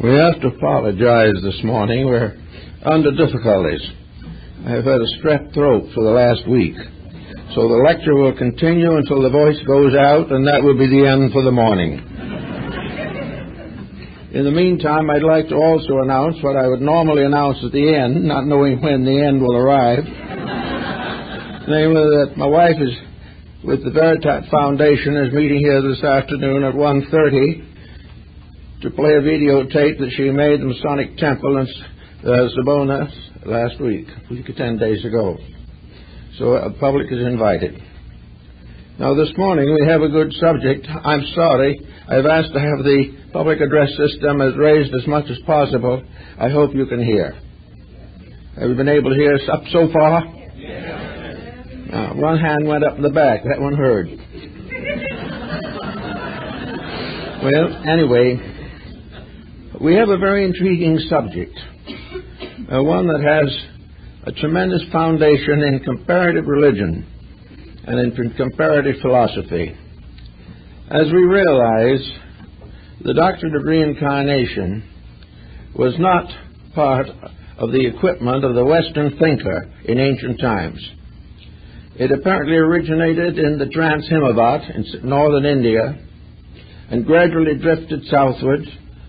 We have to apologize this morning. We're under difficulties. I've had a strep throat for the last week. So the lecture will continue until the voice goes out, and that will be the end for the morning. In the meantime, I'd like to also announce what I would normally announce at the end, not knowing when the end will arrive. Namely, that my wife is with the Veritas Foundation is meeting here this afternoon at 1:30 to play a videotape that she made in the Masonic Temple in Sabona last week, 10 days ago. So the public is invited. Now this morning we have a good subject. I'm sorry. I've asked to have the public address system as raised as much as possible. I hope you can hear. Have you been able to hear us up so far? Yes. One hand went up in the back. That one heard. Well, anyway, we have a very intriguing subject, one that has a tremendous foundation in comparative religion and in comparative philosophy. As we realize, the doctrine of reincarnation was not part of the equipment of the Western thinker in ancient times. It apparently originated in the Trans-Himavad in northern India and gradually drifted southward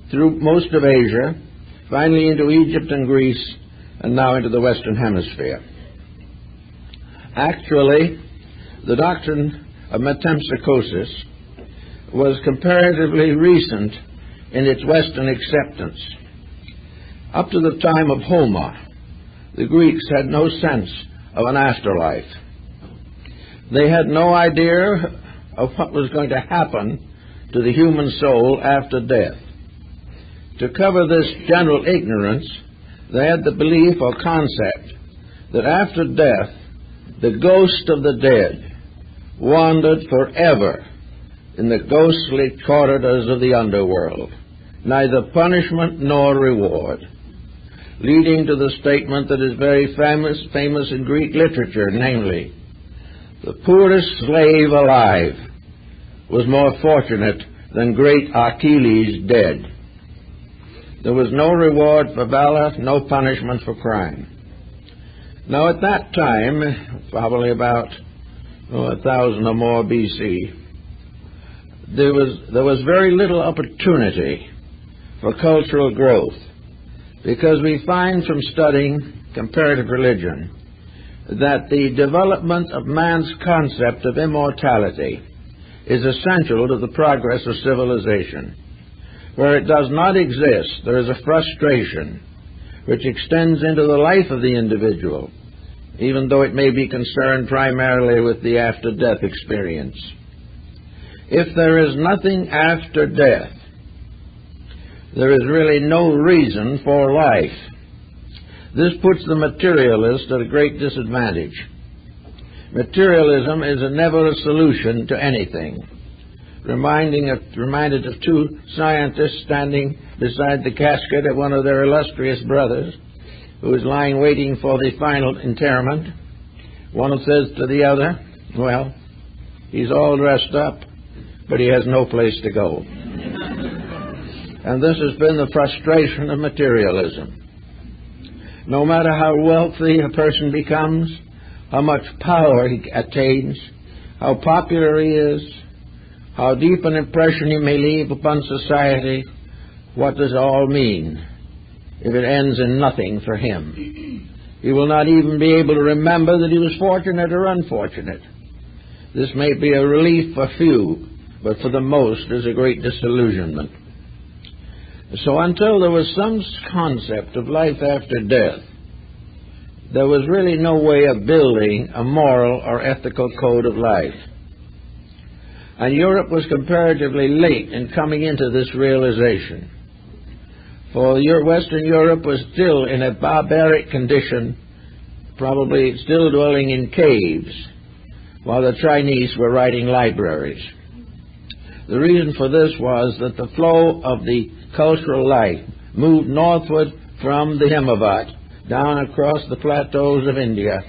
through most of Asia, finally into Egypt and Greece, and now into the Western Hemisphere. Actually, the doctrine of metempsychosis was comparatively recent in its Western acceptance. Up to the time of Homer, the Greeks had no sense of an afterlife. They had no idea of what was going to happen to the human soul after death. To cover this general ignorance, they had the belief or concept that after death, the ghost of the dead wandered forever in the ghostly corridors of the underworld, neither punishment nor reward, leading to the statement that is very famous in Greek literature, namely, the poorest slave alive was more fortunate than great Achilles dead. There was no reward for valor, no punishment for crime. Now at that time, probably about 1,000 or more BC, there was very little opportunity for cultural growth, because we find from studying comparative religion that the development of man's concept of immortality is essential to the progress of civilization. Where it does not exist, there is a frustration which extends into the life of the individual, even though it may be concerned primarily with the after-death experience. If there is nothing after death, there is really no reason for life. This puts the materialist at a great disadvantage. Materialism is never a solution to anything. Reminded of two scientists standing beside the casket of one of their illustrious brothers who is lying waiting for the final interment. One says to the other, well, he's all dressed up, but he has no place to go. And this has been the frustration of materialism. No matter how wealthy a person becomes, how much power he attains, how popular he is, how deep an impression he may leave upon society, what does it all mean if it ends in nothing for him? He will not even be able to remember that he was fortunate or unfortunate. This may be a relief for few, but for the most is a great disillusionment. So until there was some concept of life after death, there was really no way of building a moral or ethical code of life. And Europe was comparatively late in coming into this realization. For Western Europe was still in a barbaric condition, probably still dwelling in caves, while the Chinese were writing libraries. The reason for this was that the flow of the cultural life moved northward from the Himavad, down across the plateaus of India,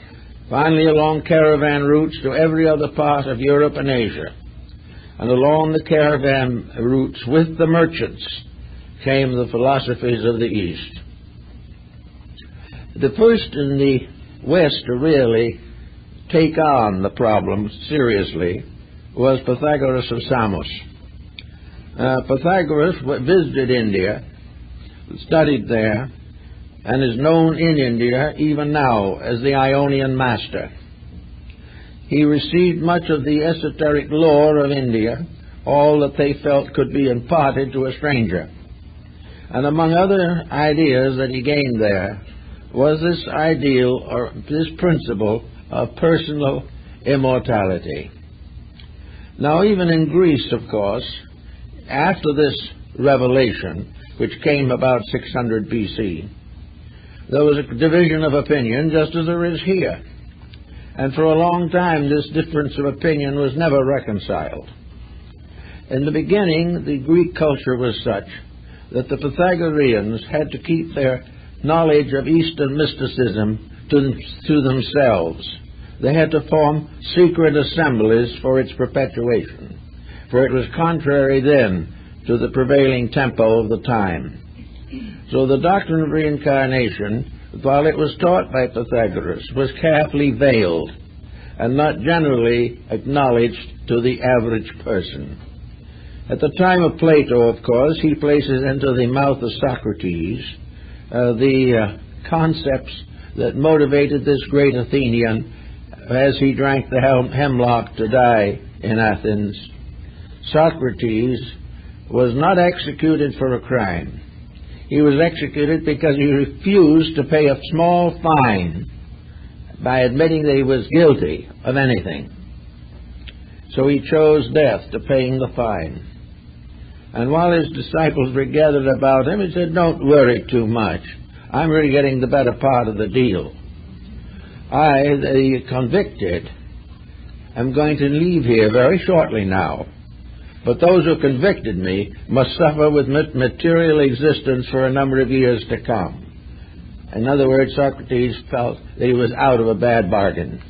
finally along caravan routes to every other part of Europe and Asia. And along the caravan routes with the merchants came the philosophies of the East. The first in the West to really take on the problem seriously was Pythagoras of Samos. Pythagoras visited India, studied there, and is known in India even now as the Ionian master. He received much of the esoteric lore of India, all that they felt could be imparted to a stranger. And among other ideas that he gained there was this ideal, or this principle, of personal immortality. Now, even in Greece, of course, after this revelation, which came about 600 BC, there was a division of opinion, just as there is here. And for a long time, this difference of opinion was never reconciled. In the beginning, the Greek culture was such that the Pythagoreans had to keep their knowledge of Eastern mysticism to themselves. They had to form secret assemblies for its perpetuation, for it was contrary then to the prevailing tempo of the time. So the doctrine of reincarnation, while it was taught by Pythagoras, was carefully veiled and not generally acknowledged to the average person. At the time of Plato, of course, he places into the mouth of Socrates the concepts that motivated this great Athenian as he drank the hemlock to die in Athens. Socrates was not executed for a crime. He was executed because he refused to pay a small fine by admitting that he was guilty of anything. So he chose death to paying the fine. And while his disciples were gathered about him, he said, "Don't worry too much. I'm really getting the better part of the deal. I, the convicted, am going to leave here very shortly now. But those who convicted me must suffer with material existence for a number of years to come." In other words, Socrates felt that he was out of a bad bargain.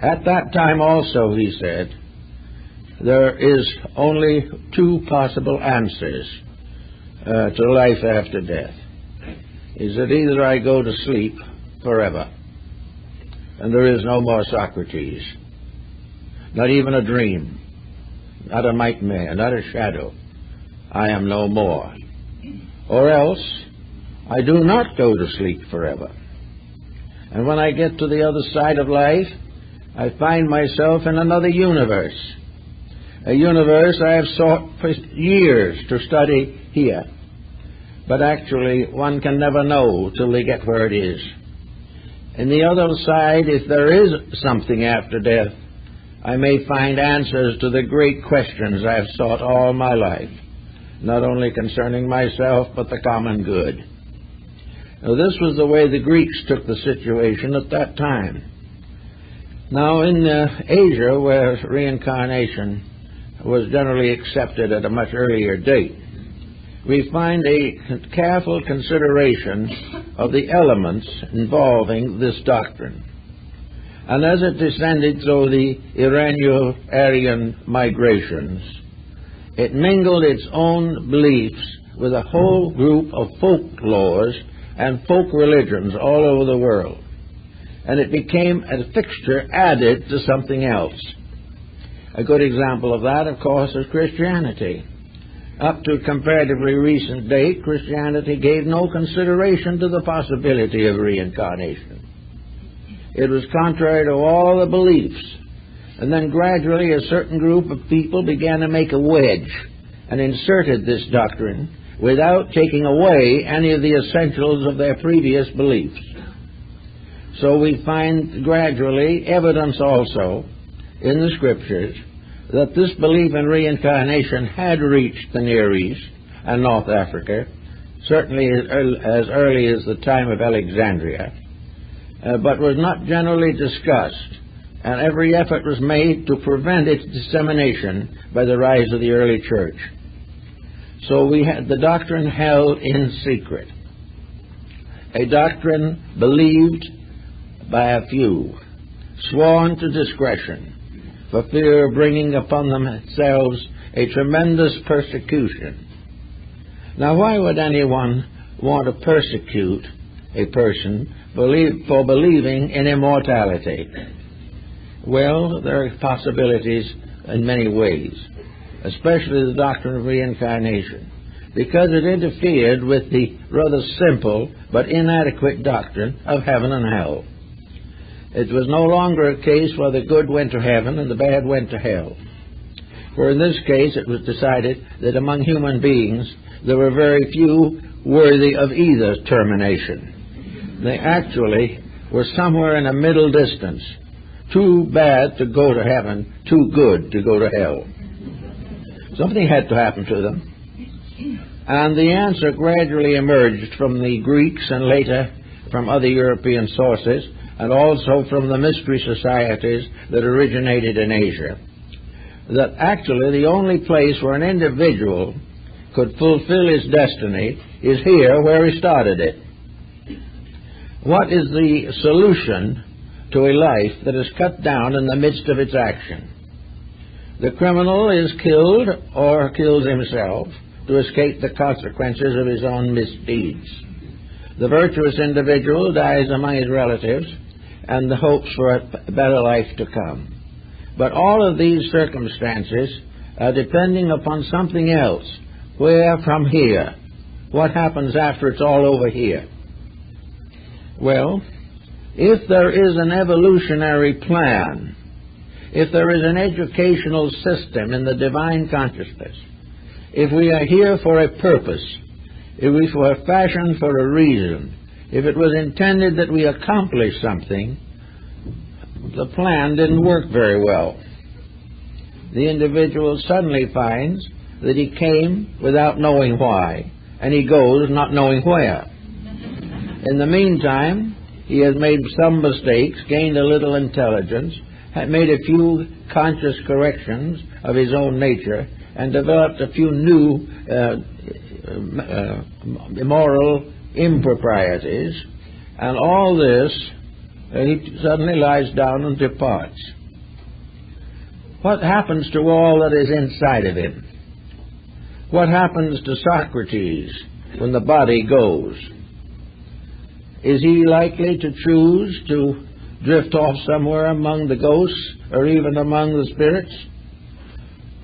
At that time also, he said, there is only two possible answers to life after death. He said, either I go to sleep forever, and there is no more Socrates, not even a dream, not a nightmare, not a shadow. I am no more. Or else, I do not go to sleep forever. And when I get to the other side of life, I find myself in another universe. A universe I have sought for years to study here. But actually, one can never know till they get where it is. In the other side, if there is something after death, I may find answers to the great questions I have sought all my life, not only concerning myself, but the common good. Now, this was the way the Greeks took the situation at that time. Now, in Asia, where reincarnation was generally accepted at a much earlier date, we find a careful consideration of the elements involving this doctrine. And as it descended through the Iranian migrations, it mingled its own beliefs with a whole group of folklores and folk religions all over the world. And it became a fixture added to something else. A good example of that, of course, is Christianity. Up to a comparatively recent date, Christianity gave no consideration to the possibility of reincarnation. It was contrary to all the beliefs. And then gradually a certain group of people began to make a wedge and inserted this doctrine without taking away any of the essentials of their previous beliefs. So we find gradually evidence also in the Scriptures that this belief in reincarnation had reached the Near East and North Africa, certainly as early as the time of Alexandria, but was not generally discussed, and every effort was made to prevent its dissemination by the rise of the early church. So we had the doctrine held in secret, a doctrine believed by a few, sworn to discretion, for fear of bringing upon themselves a tremendous persecution. Now, why would anyone want to persecute a person for believing in immortality? Well, there are possibilities in many ways, especially the doctrine of reincarnation, because it interfered with the rather simple but inadequate doctrine of heaven and hell. It was no longer a case where the good went to heaven and the bad went to hell. For in this case it was decided that among human beings there were very few worthy of either termination. They actually were somewhere in a middle distance, too bad to go to heaven, too good to go to hell. Something had to happen to them. And the answer gradually emerged from the Greeks and later from other European sources, and also from the mystery societies that originated in Asia, that actually the only place where an individual could fulfill his destiny is here where he started it. What is the solution to a life that is cut down in the midst of its action? The criminal is killed or kills himself to escape the consequences of his own misdeeds. The virtuous individual dies among his relatives and the hopes for a better life to come. But all of these circumstances are depending upon something else. Where from here? What happens after it's all over here? Well, if there is an evolutionary plan, if there is an educational system in the divine consciousness, if we are here for a purpose, if we were fashioned for a reason, if it was intended that we accomplish something, the plan didn't work very well. The individual suddenly finds that he came without knowing why, and he goes not knowing where. In the meantime, he has made some mistakes, gained a little intelligence, had made a few conscious corrections of his own nature, and developed a few new moral improprieties, and all this, he suddenly lies down and departs. What happens to all that is inside of him? What happens to Socrates when the body goes? Is he likely to choose to drift off somewhere among the ghosts or even among the spirits?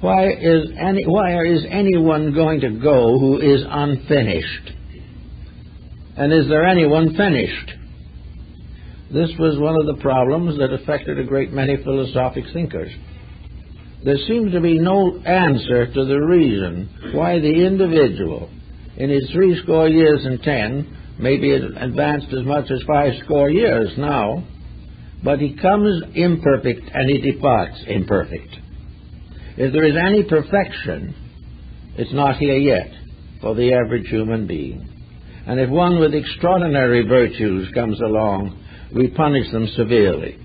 Why is anyone going to go who is unfinished? And is there anyone finished? This was one of the problems that affected a great many philosophic thinkers. There seems to be no answer to the reason why the individual, in his 80 years and 10, maybe advanced as much as 50 years now, but he comes imperfect and he departs imperfect. If there is any perfection, it's not here yet for the average human being. And if one with extraordinary virtues comes along, we punish them severely.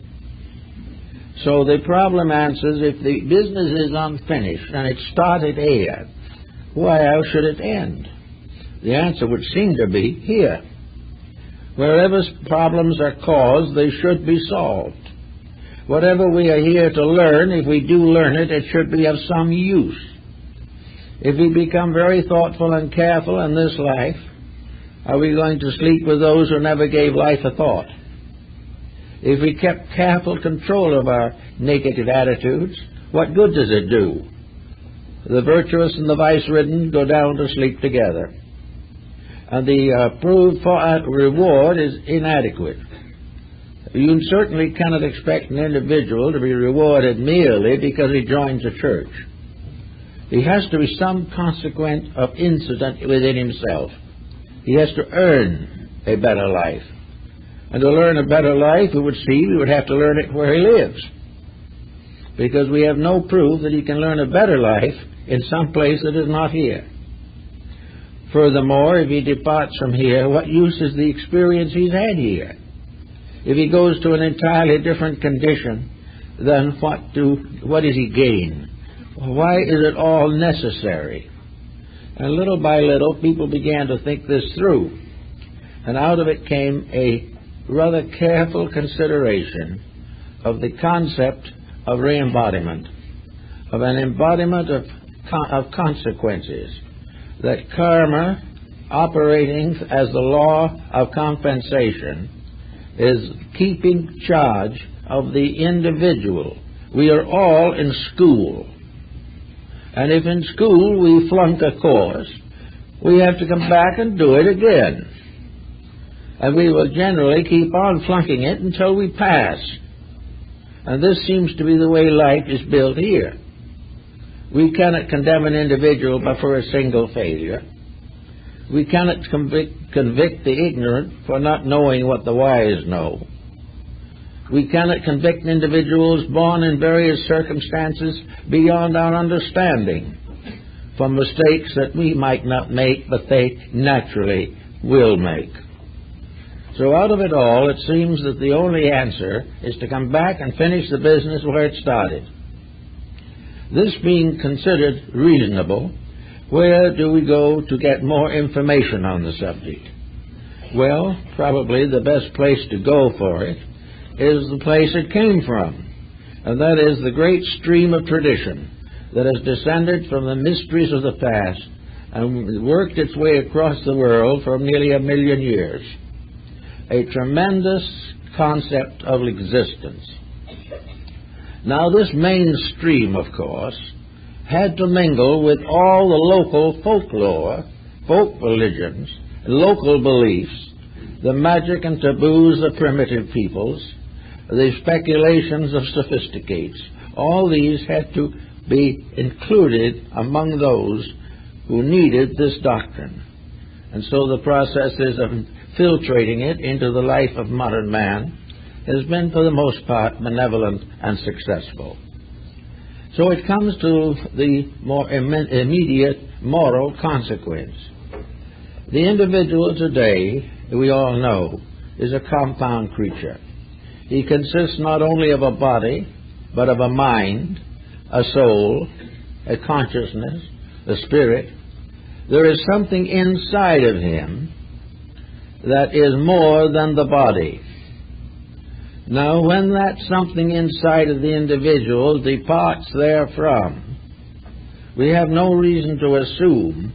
So the problem answers, if the business is unfinished and it started here, why else should it end? The answer would seem to be here. Wherever problems are caused, they should be solved. Whatever we are here to learn, if we do learn it, it should be of some use. If we become very thoughtful and careful in this life, are we going to sleep with those who never gave life a thought? If we kept careful control of our negative attitudes, what good does it do? The virtuous and the vice-ridden go down to sleep together. And the proved reward is inadequate. You certainly cannot expect an individual to be rewarded merely because he joins a church. He has to be some consequent of incident within himself. He has to earn a better life. And to learn a better life, we would have to learn it where he lives. Because we have no proof that he can learn a better life in some place that is not here. Furthermore, if he departs from here, what use is the experience he's had here? If he goes to an entirely different condition, then what does he gain? Why is it all necessary? And little by little, people began to think this through. And out of it came a rather careful consideration of the concept of re-embodiment, of an embodiment of consequences, that karma, operating as the law of compensation, is keeping charge of the individual. We are all in school. And if in school we flunk a course, we have to come back and do it again. And we will generally keep on flunking it until we pass. And this seems to be the way life is built here. We cannot condemn an individual but for a single failure. We cannot convict the ignorant for not knowing what the wise know. We cannot convict individuals born in various circumstances beyond our understanding for mistakes that we might not make, but they naturally will make. So out of it all, it seems that the only answer is to come back and finish the business where it started. This being considered reasonable, where do we go to get more information on the subject? Well, probably the best place to go for it is the place it came from, and that is the great stream of tradition that has descended from the mysteries of the past and worked its way across the world for nearly 1 million years. A tremendous concept of existence. Now, this mainstream, of course, had to mingle with all the local folklore, folk religions, local beliefs, the magic and taboos of primitive peoples, the speculations of sophisticates. All these had to be included among those who needed this doctrine. And so the processes of filtrating it into the life of modern man has been, for the most part, benevolent and successful. So it comes to the more immediate moral consequence. The individual today, we all know, is a compound creature. He consists not only of a body, but of a mind, a soul, a consciousness, a spirit. There is something inside of him that is more than the body. Now, when that something inside of the individual departs therefrom, we have no reason to assume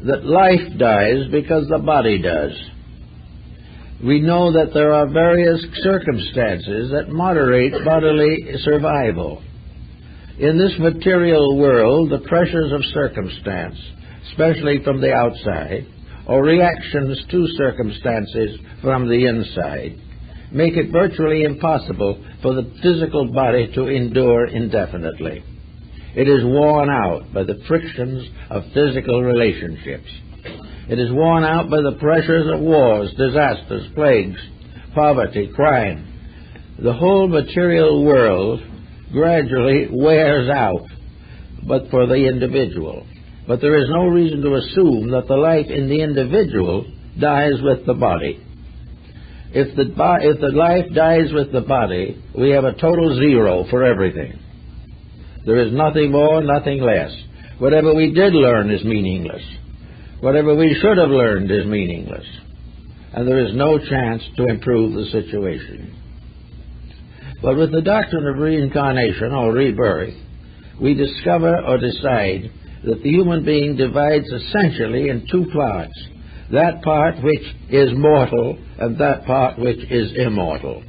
that life dies because the body does. We know that there are various circumstances that moderate bodily survival. In this material world, the pressures of circumstance, especially from the outside, or reactions to circumstances from the inside, make it virtually impossible for the physical body to endure indefinitely. It is worn out by the frictions of physical relationships. It is worn out by the pressures of wars, disasters, plagues, poverty, crime. The whole material world gradually wears out, but for the individual. But there is no reason to assume that the life in the individual dies with the body. If the life dies with the body, we have a total zero for everything. There is nothing more, nothing less. Whatever we did learn is meaningless. Whatever we should have learned is meaningless. And there is no chance to improve the situation. But with the doctrine of reincarnation or rebirth, we discover or decide that the human being divides essentially in two parts. That part which is mortal and that part which is immortal.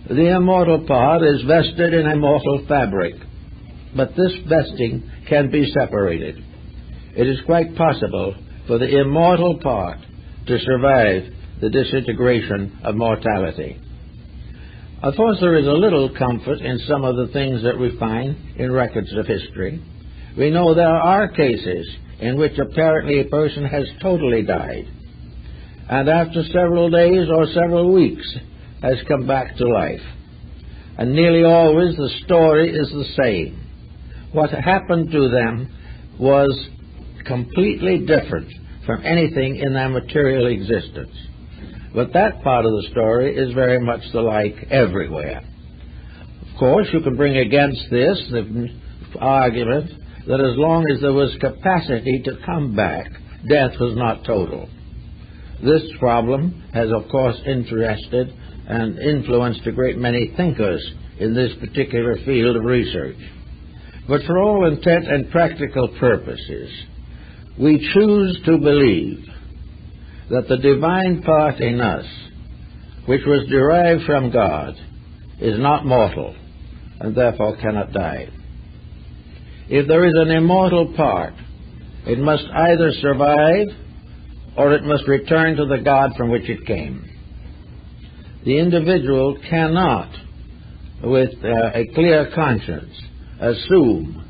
The immortal part is vested in a mortal fabric, but this vesting can be separated. It is quite possible for the immortal part to survive the disintegration of mortality. Of course, there is a little comfort in some of the things that we find in records of history. We know there are cases in which apparently a person has totally died, and after several days or several weeks has come back to life. And nearly always the story is the same. What happened to them was completely different from anything in their material existence. But that part of the story is very much the like everywhere. Of course, you can bring against this the argument that as long as there was capacity to come back, death was not total. This problem has, of course, interested and influenced a great many thinkers in this particular field of research. But for all intent and practical purposes, we choose to believe that the divine part in us, which was derived from God, is not mortal and therefore cannot die. If there is an immortal part, it must either survive or it must return to the God from which it came. The individual cannot, with a clear conscience, assume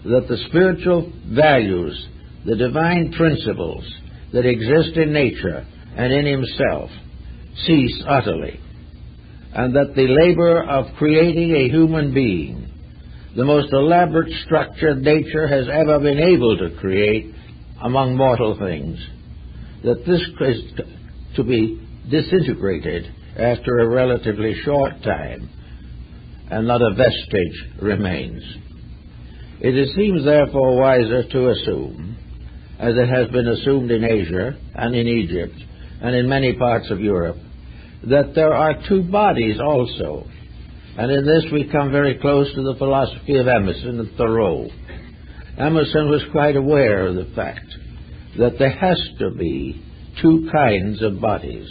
that the spiritual values, the divine principles that exist in nature and in himself cease utterly, and that the labor of creating a human being, the most elaborate structure nature has ever been able to create among mortal things, that this is to be disintegrated after a relatively short time, and not a vestige remains. It seems therefore wiser to assume, as it has been assumed in Asia and in Egypt and in many parts of Europe, that there are two bodies also. And in this we come very close to the philosophy of Emerson and Thoreau. Emerson was quite aware of the fact that there has to be two kinds of bodies.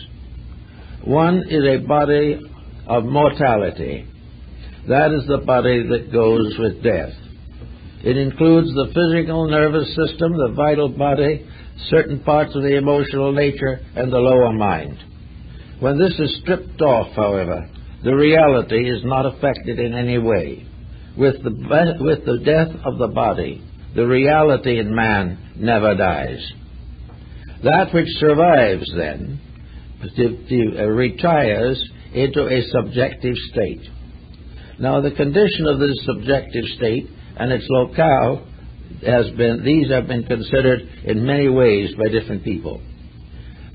One is a body of mortality. That is the body that goes with death. It includes the physical nervous system, the vital body, certain parts of the emotional nature, and the lower mind. When this is stripped off, however, the reality is not affected in any way. With the death of the body, the reality in man never dies. That which survives, then, retires into a subjective state. Now, the condition of this subjective state and its locale these have been considered in many ways by different people.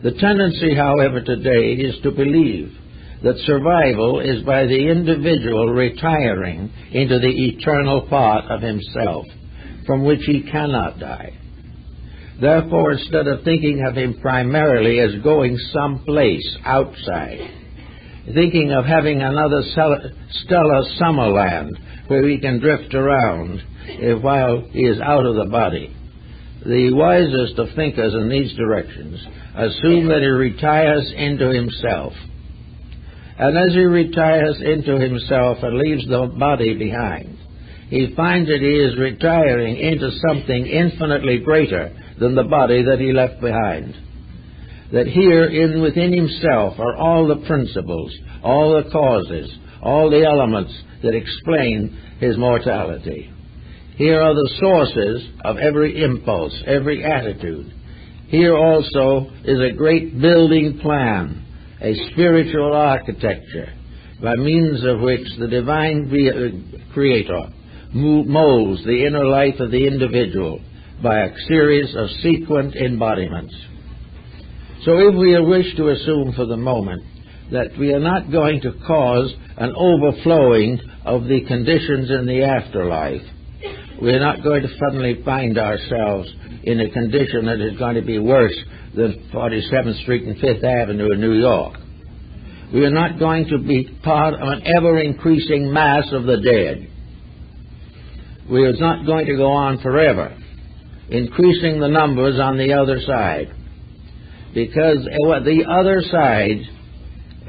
The tendency, however, today is to believe that survival is by the individual retiring into the eternal part of himself, from which he cannot die. Therefore, instead of thinking of him primarily as going someplace outside, thinking of having another stellar summerland where he can drift around while he is out of the body, the wisest of thinkers in these directions assume that he retires into himself. And as he retires into himself and leaves the body behind, he finds that he is retiring into something infinitely greater than the body that he left behind. That here within himself are all the principles, all the causes, all the elements that explain his mortality. Here are the sources of every impulse, every attitude. Here also is a great building plan, a spiritual architecture, by means of which the divine creator molds the inner life of the individual by a series of sequent embodiments. So if we wish to assume for the moment that we are not going to cause an overflowing of the conditions in the afterlife, we are not going to suddenly find ourselves in a condition that is going to be worse than 47th Street and 5th Avenue in New York. We are not going to be part of an ever-increasing mass of the dead. We are not going to go on forever, increasing the numbers on the other side. Because the other side,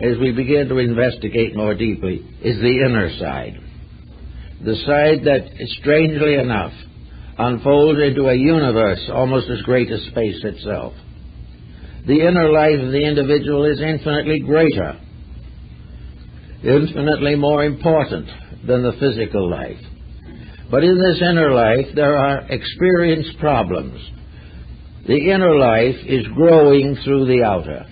as we begin to investigate more deeply, is the inner side. The side that, strangely enough, unfolds into a universe almost as great as space itself. The inner life of the individual is infinitely greater, infinitely more important than the physical life. But in this inner life, there are experience problems. The inner life is growing through the outer.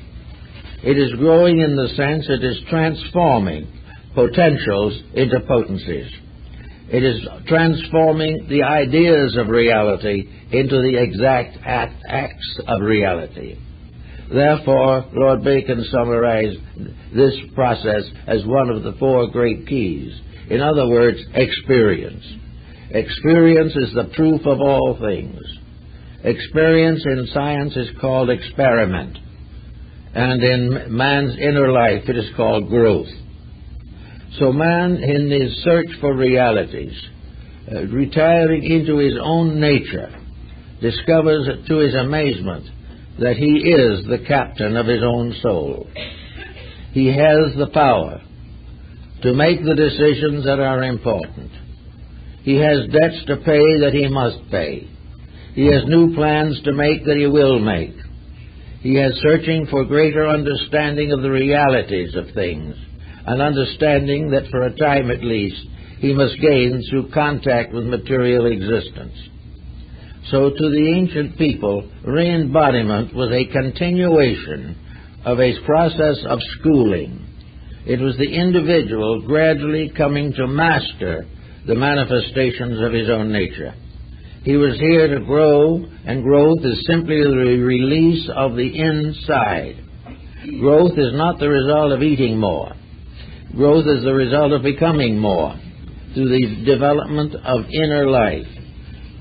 It is growing in the sense it is transforming potentials into potencies. It is transforming the ideas of reality into the exact acts of reality. Therefore, Lord Bacon summarized this process as one of the four great keys. In other words, experience. Experience is the proof of all things. Experience in science is called experiment, and in man's inner life it is called growth. So man, in his search for realities, retiring into his own nature, discovers to his amazement that he is the captain of his own soul. He has the power to make the decisions that are important. He has debts to pay that he must pay. He has new plans to make that he will make. He is searching for greater understanding of the realities of things, an understanding that for a time at least he must gain through contact with material existence. So to the ancient people, re-embodiment was a continuation of a process of schooling. It was the individual gradually coming to master the manifestations of his own nature. He was here to grow, and growth is simply the release of the inside. Growth is not the result of eating more. Growth is the result of becoming more through the development of inner life.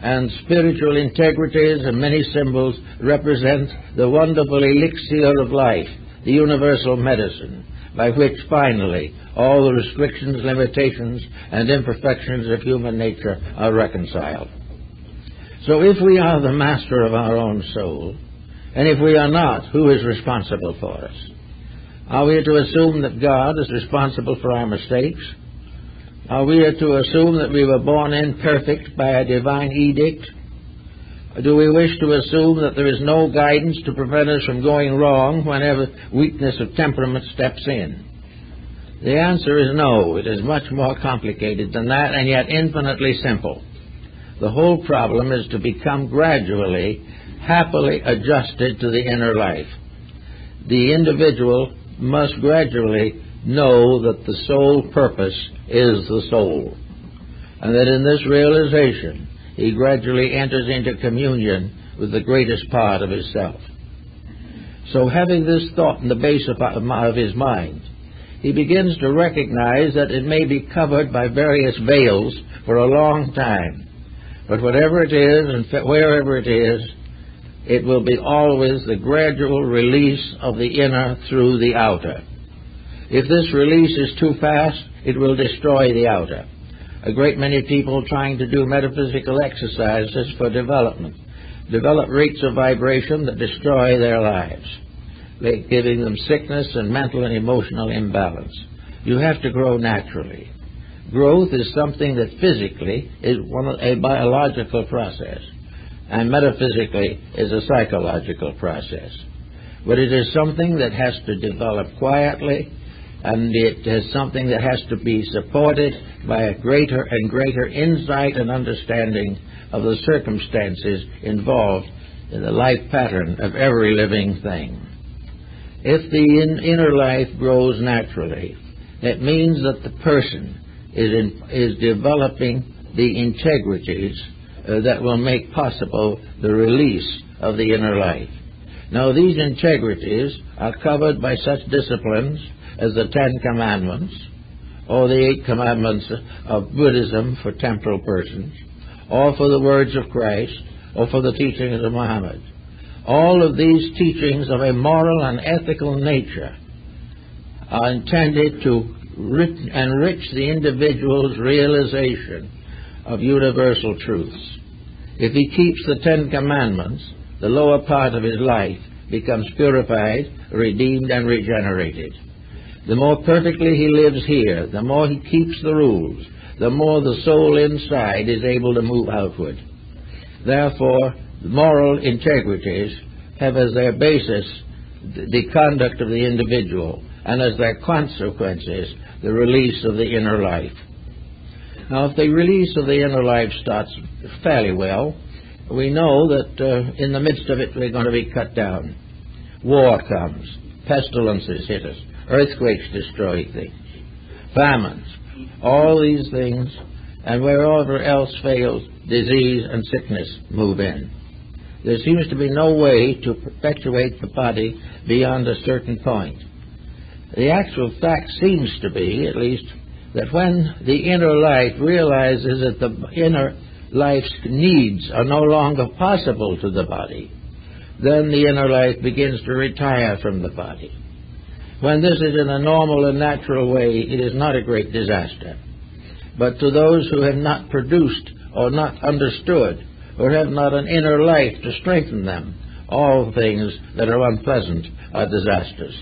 And spiritual integrities and many symbols represent the wonderful elixir of life, the universal medicine, by which finally all the restrictions, limitations, and imperfections of human nature are reconciled. So if we are the master of our own soul, and if we are not, who is responsible for us? Are we to assume that God is responsible for our mistakes? Are we to assume that we were born imperfect by a divine edict? Or do we wish to assume that there is no guidance to prevent us from going wrong whenever weakness of temperament steps in? The answer is no. It is much more complicated than that, and yet infinitely simple. The whole problem is to become gradually, happily adjusted to the inner life. The individual must gradually know that the sole purpose is the soul, and that in this realization he gradually enters into communion with the greatest part of his self. So having this thought in the base of his mind, he begins to recognize that it may be covered by various veils for a long time. But whatever it is and wherever it is, it will be always the gradual release of the inner through the outer. If this release is too fast, it will destroy the outer. A great many people trying to do metaphysical exercises for development develop rates of vibration that destroy their lives, giving them sickness and mental and emotional imbalance. You have to grow naturally. Growth is something that physically is a biological process, and metaphysically is a psychological process. But it is something that has to develop quietly, and it is something that has to be supported by a greater and greater insight and understanding of the circumstances involved in the life pattern of every living thing. If the inner life grows naturally, it means that the person is developing the integrities that will make possible the release of the inner life. Now, these integrities are covered by such disciplines as the 10 Commandments, or the 8 Commandments of Buddhism for temporal persons, or for the words of Christ, or for the teachings of Muhammad. All of these teachings of a moral and ethical nature are intended to enrich the individual's realization of universal truths. If he keeps the 10 Commandments, the lower part of his life becomes purified, redeemed, and regenerated. The more perfectly he lives here, the more he keeps the rules, the more the soul inside is able to move outward. Therefore, moral integrities have as their basis the conduct of the individual, and as their consequences, the release of the inner life. Now, if the release of the inner life starts fairly well, we know that in the midst of it we're going to be cut down. War comes, pestilences hit us, earthquakes destroy things, famines, all these things, and wherever else fails, disease and sickness move in. There seems to be no way to perpetuate the body beyond a certain point. The actual fact seems to be, at least, that when the inner life realizes that the inner life's needs are no longer possible to the body, then the inner life begins to retire from the body. When this is in a normal and natural way, it is not a great disaster. But to those who have not produced or not understood or have not an inner life to strengthen them. All things that are unpleasant are disasters.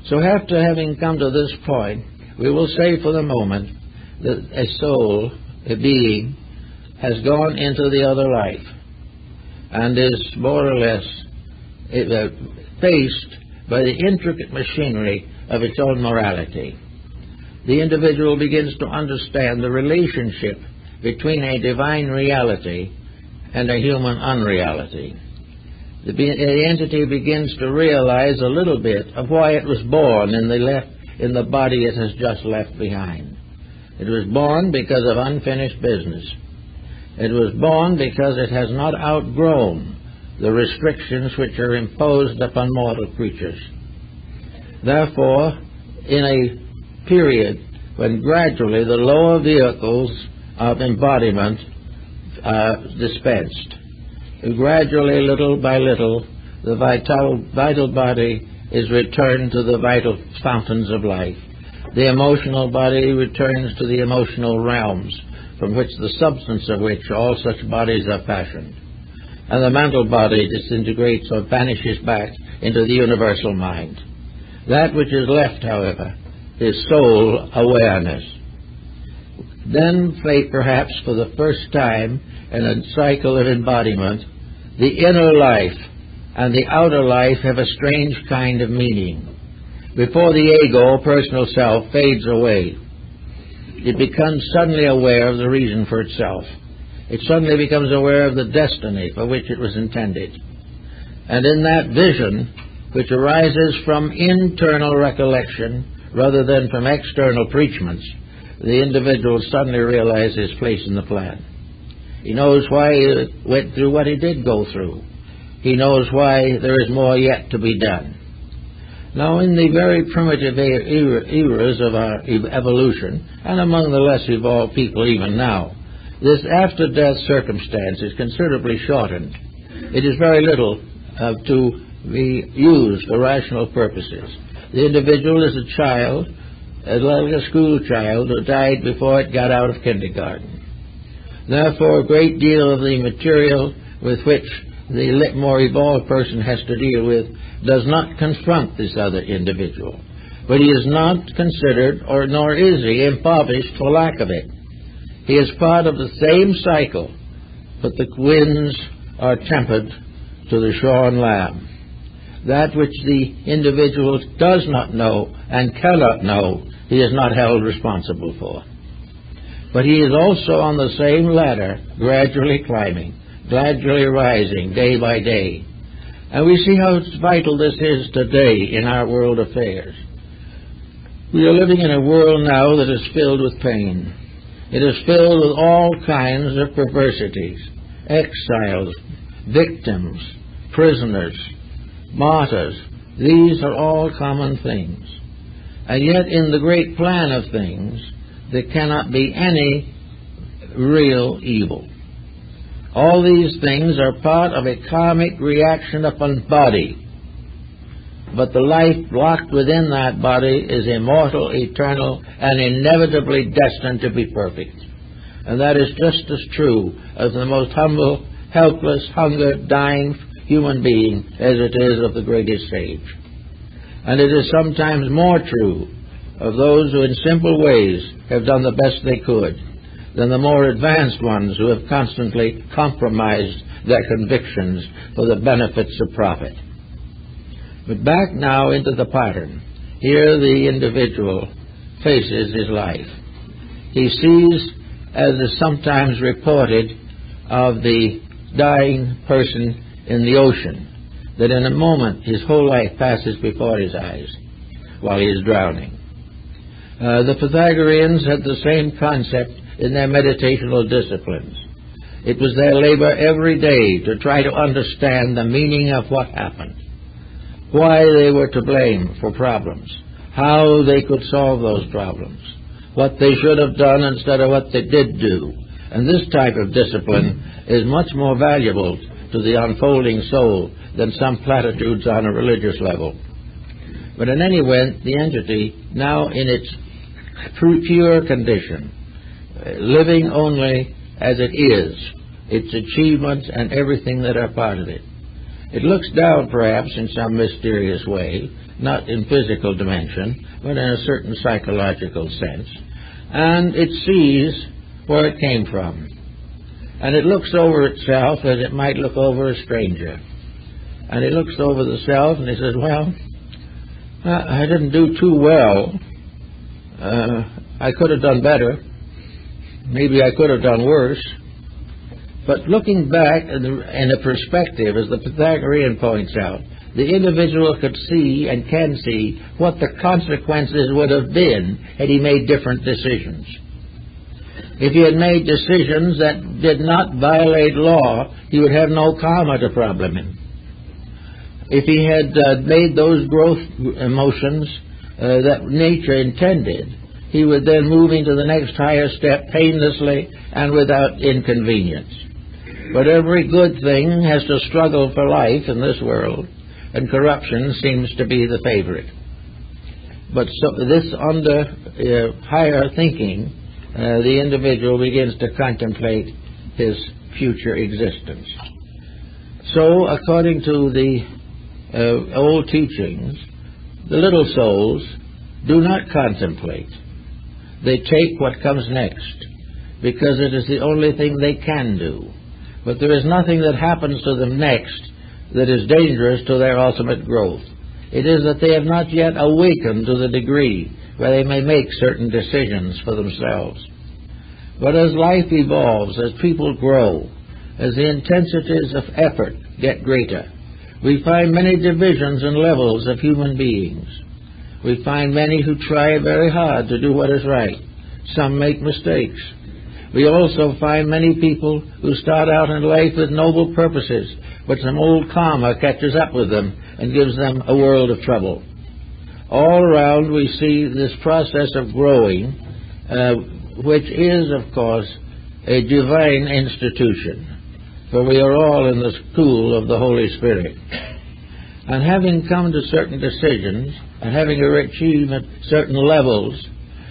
So after having come to this point, we will say for the moment that a soul, a being, has gone into the other life and is more or less faced by the intricate machinery of its own morality. The individual begins to understand the relationship between a divine reality and a human unreality. The entity begins to realize a little bit of why it was born in the body it has just left behind. It was born because of unfinished business. It was born because it has not outgrown the restrictions which are imposed upon mortal creatures. Therefore, in a period when gradually the lower vehicles of embodiment are dispensed, gradually, little by little, the vital body is returned to the vital fountains of life. The emotional body returns to the emotional realms from which the substance of which all such bodies are fashioned. And the mental body disintegrates or vanishes back into the universal mind. That which is left, however, is soul awareness. Then, perhaps for the first time in a cycle of embodiment, the inner life and the outer life have a strange kind of meaning. Before the ego, personal self, fades away, it becomes suddenly aware of the reason for itself. It suddenly becomes aware of the destiny for which it was intended. And in that vision, which arises from internal recollection rather than from external preachments, the individual suddenly realizes his place in the plan. He knows why he went through what he did go through. He knows why there is more yet to be done. Now, in the very primitive eras of our evolution, and among the less evolved people even now, this after-death circumstance is considerably shortened. It is very little to be used for rational purposes. The individual is a child, like a school child who died before it got out of kindergarten. Therefore, a great deal of the material with which the more evolved person has to deal with does not confront this other individual. But he is not considered, nor is he impoverished for lack of it. He is part of the same cycle, but the winds are tempered to the shorn lamb. That which the individual does not know and cannot know, he is not held responsible for. But he is also on the same ladder, gradually climbing, gradually rising day by day. And we see how vital this is today in our world affairs. We are living in a world now that is filled with pain. It is filled with all kinds of perversities, exiles, victims, prisoners, martyrs. These are all common things. And yet in the great plan of things, there cannot be any real evil. All these things are part of a karmic reaction upon body. But the life locked within that body is immortal, eternal, and inevitably destined to be perfect. And that is just as true of the most humble, helpless, hungered, dying human being as it is of the greatest sage. And it is sometimes more true of those who in simple ways have done the best they could than the more advanced ones who have constantly compromised their convictions for the benefits of profit. But back now into the pattern. Here the individual faces his life. He sees, as is sometimes reported of the dying person in the ocean, that in a moment his whole life passes before his eyes while he is drowning. The Pythagoreans had the same concept in their meditational disciplines. It was their labor every day to try to understand the meaning of what happened, why they were to blame for problems, how they could solve those problems, what they should have done instead of what they did do. And this type of discipline is much more valuable to the unfolding soul than some platitudes on a religious level. But in any event, the entity, now in its pure condition, living only as it is, its achievements, and everything that are part of it. It looks down, perhaps, in some mysterious way, not in physical dimension, but in a certain psychological sense, and it sees where it came from. And it looks over itself as it might look over a stranger. And it looks over the self and it says, well, I didn't do too well. I could have done better. Maybe I could have done worse. But looking back in a perspective, as the Pythagorean points out, the individual could see and can see what the consequences would have been had he made different decisions. If he had made decisions that did not violate law, he would have no karma to problem him. If he had made those growth emotions that nature intended, he would then move into the next higher step painlessly and without inconvenience. But every good thing has to struggle for life in this world, and corruption seems to be the favorite. But so this under higher thinking, the individual begins to contemplate his future existence. So, according to the old teachings, the little souls do not contemplate. They take what comes next, because it is the only thing they can do. But there is nothing that happens to them next that is dangerous to their ultimate growth. It is that they have not yet awakened to the degree where they may make certain decisions for themselves. But as life evolves, as people grow, as the intensities of effort get greater, we find many divisions and levels of human beings. We find many who try very hard to do what is right. Some make mistakes. We also find many people who start out in life with noble purposes, but some old karma catches up with them and gives them a world of trouble. All around we see this process of growing, which is, of course, a divine institution, for we are all in the school of the Holy Spirit. And having come to certain decisions, and having achieved certain levels,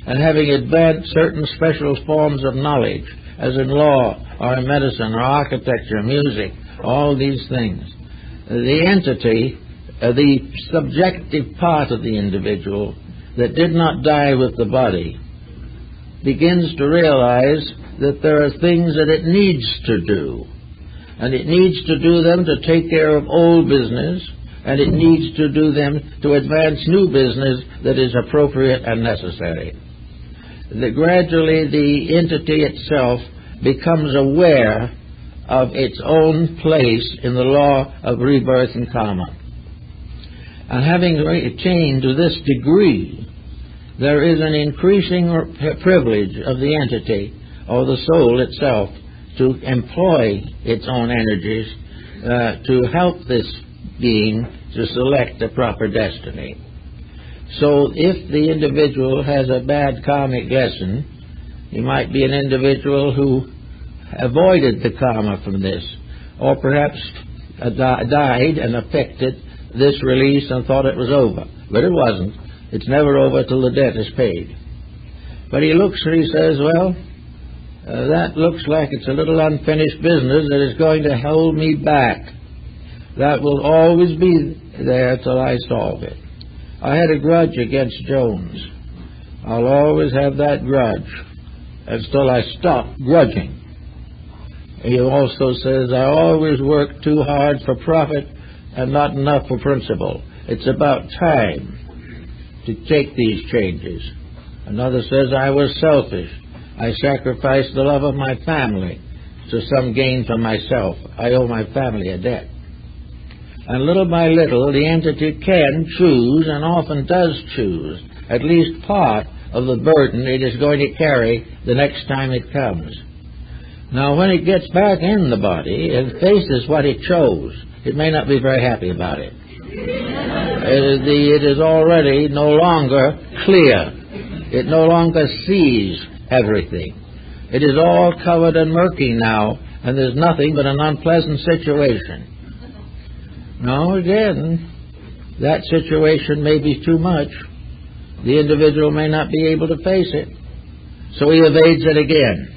and having advanced certain special forms of knowledge, as in law, or in medicine, or architecture, music, all these things, the entity, the subjective part of the individual that did not die with the body, begins to realize that there are things that it needs to do. And it needs to do them to take care of old business, and it needs to do them to advance new business that is appropriate and necessary. Gradually, the entity itself becomes aware of its own place in the law of rebirth and karma. And having attained to this degree, there is an increasing privilege of the entity, or the soul itself, to employ its own energies to help this being to select the proper destiny. So if the individual has a bad karmic lesson, he might be an individual who avoided the karma from this, or perhaps died and affected this release and thought it was over. But it wasn't. It's never over till the debt is paid. But he looks and he says, well, that looks like it's a little unfinished business that is going to hold me back. That will always be there till I solve it. I had a grudge against Jones. I'll always have that grudge until I stop grudging. He also says, I always work too hard for profit and not enough for principle. It's about time to take these changes. Another says, I was selfish. I sacrificed the love of my family to some gain for myself. I owe my family a debt. And little by little, the entity can choose, and often does choose, at least part of the burden it is going to carry the next time it comes. Now, when it gets back in the body and faces what it chose, it may not be very happy about it. It is already no longer clear. It no longer sees everything. It is all covered and murky now, and there's nothing but an unpleasant situation. Now, again, that situation may be too much. The individual may not be able to face it, so he evades it again.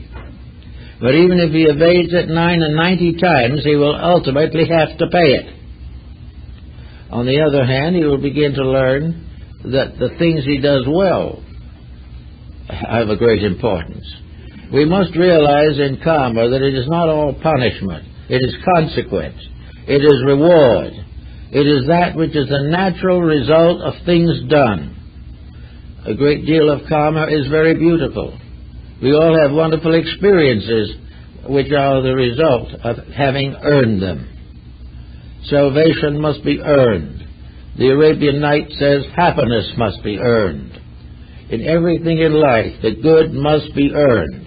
But even if he evades it 99 times, he will ultimately have to pay it. On the other hand, he will begin to learn that the things he does well have a great importance. We must realize in karma that it is not all punishment. It is consequence. It is reward. It is that which is the natural result of things done. A great deal of karma is very beautiful. We all have wonderful experiences which are the result of having earned them. Salvation must be earned. The Arabian Night says happiness must be earned. In everything in life, the good must be earned.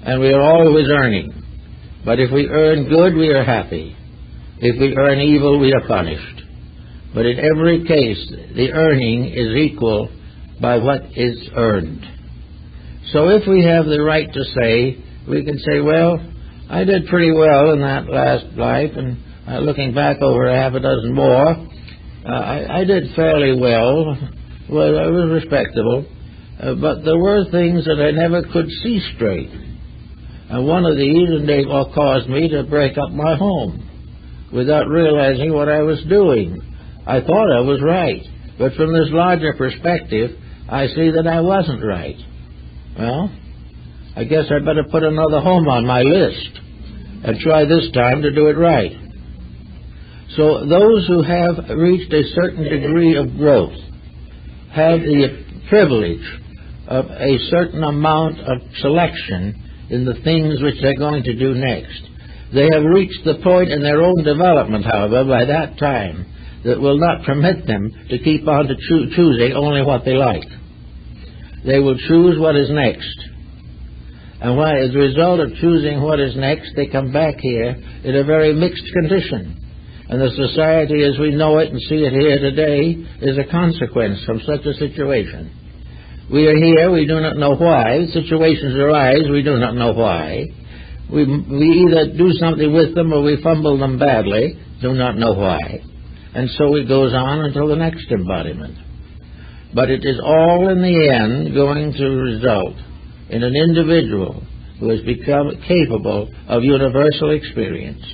And we are always earning. But if we earn good, we are happy. If we earn evil, we are punished. But in every case, the earning is equal by what is earned. So if we have the right to say, we can say, well, I did pretty well in that last life, and looking back over half a dozen more, I did fairly well. Well, I was respectable. But there were things that I never could see straight. And one of these, and they all caused me to break up my home without realizing what I was doing. I thought I was right. But from this larger perspective, I see that I wasn't right. Well, I guess I'd better put another home on my list and try this time to do it right. So those who have reached a certain degree of growth have the privilege of a certain amount of selection in the things which they're going to do next. They have reached the point in their own development, however, by that time, that will not permit them to keep on to choosing only what they like. They will choose what is next. And why, as a result of choosing what is next, they come back here in a very mixed condition. And the society as we know it and see it here today is a consequence from such a situation. We are here, we do not know why. Situations arise, we do not know why. We either do something with them or we fumble them badly, do not know why. And so it goes on until the next embodiment. But it is all in the end going to result in an individual who has become capable of universal experience,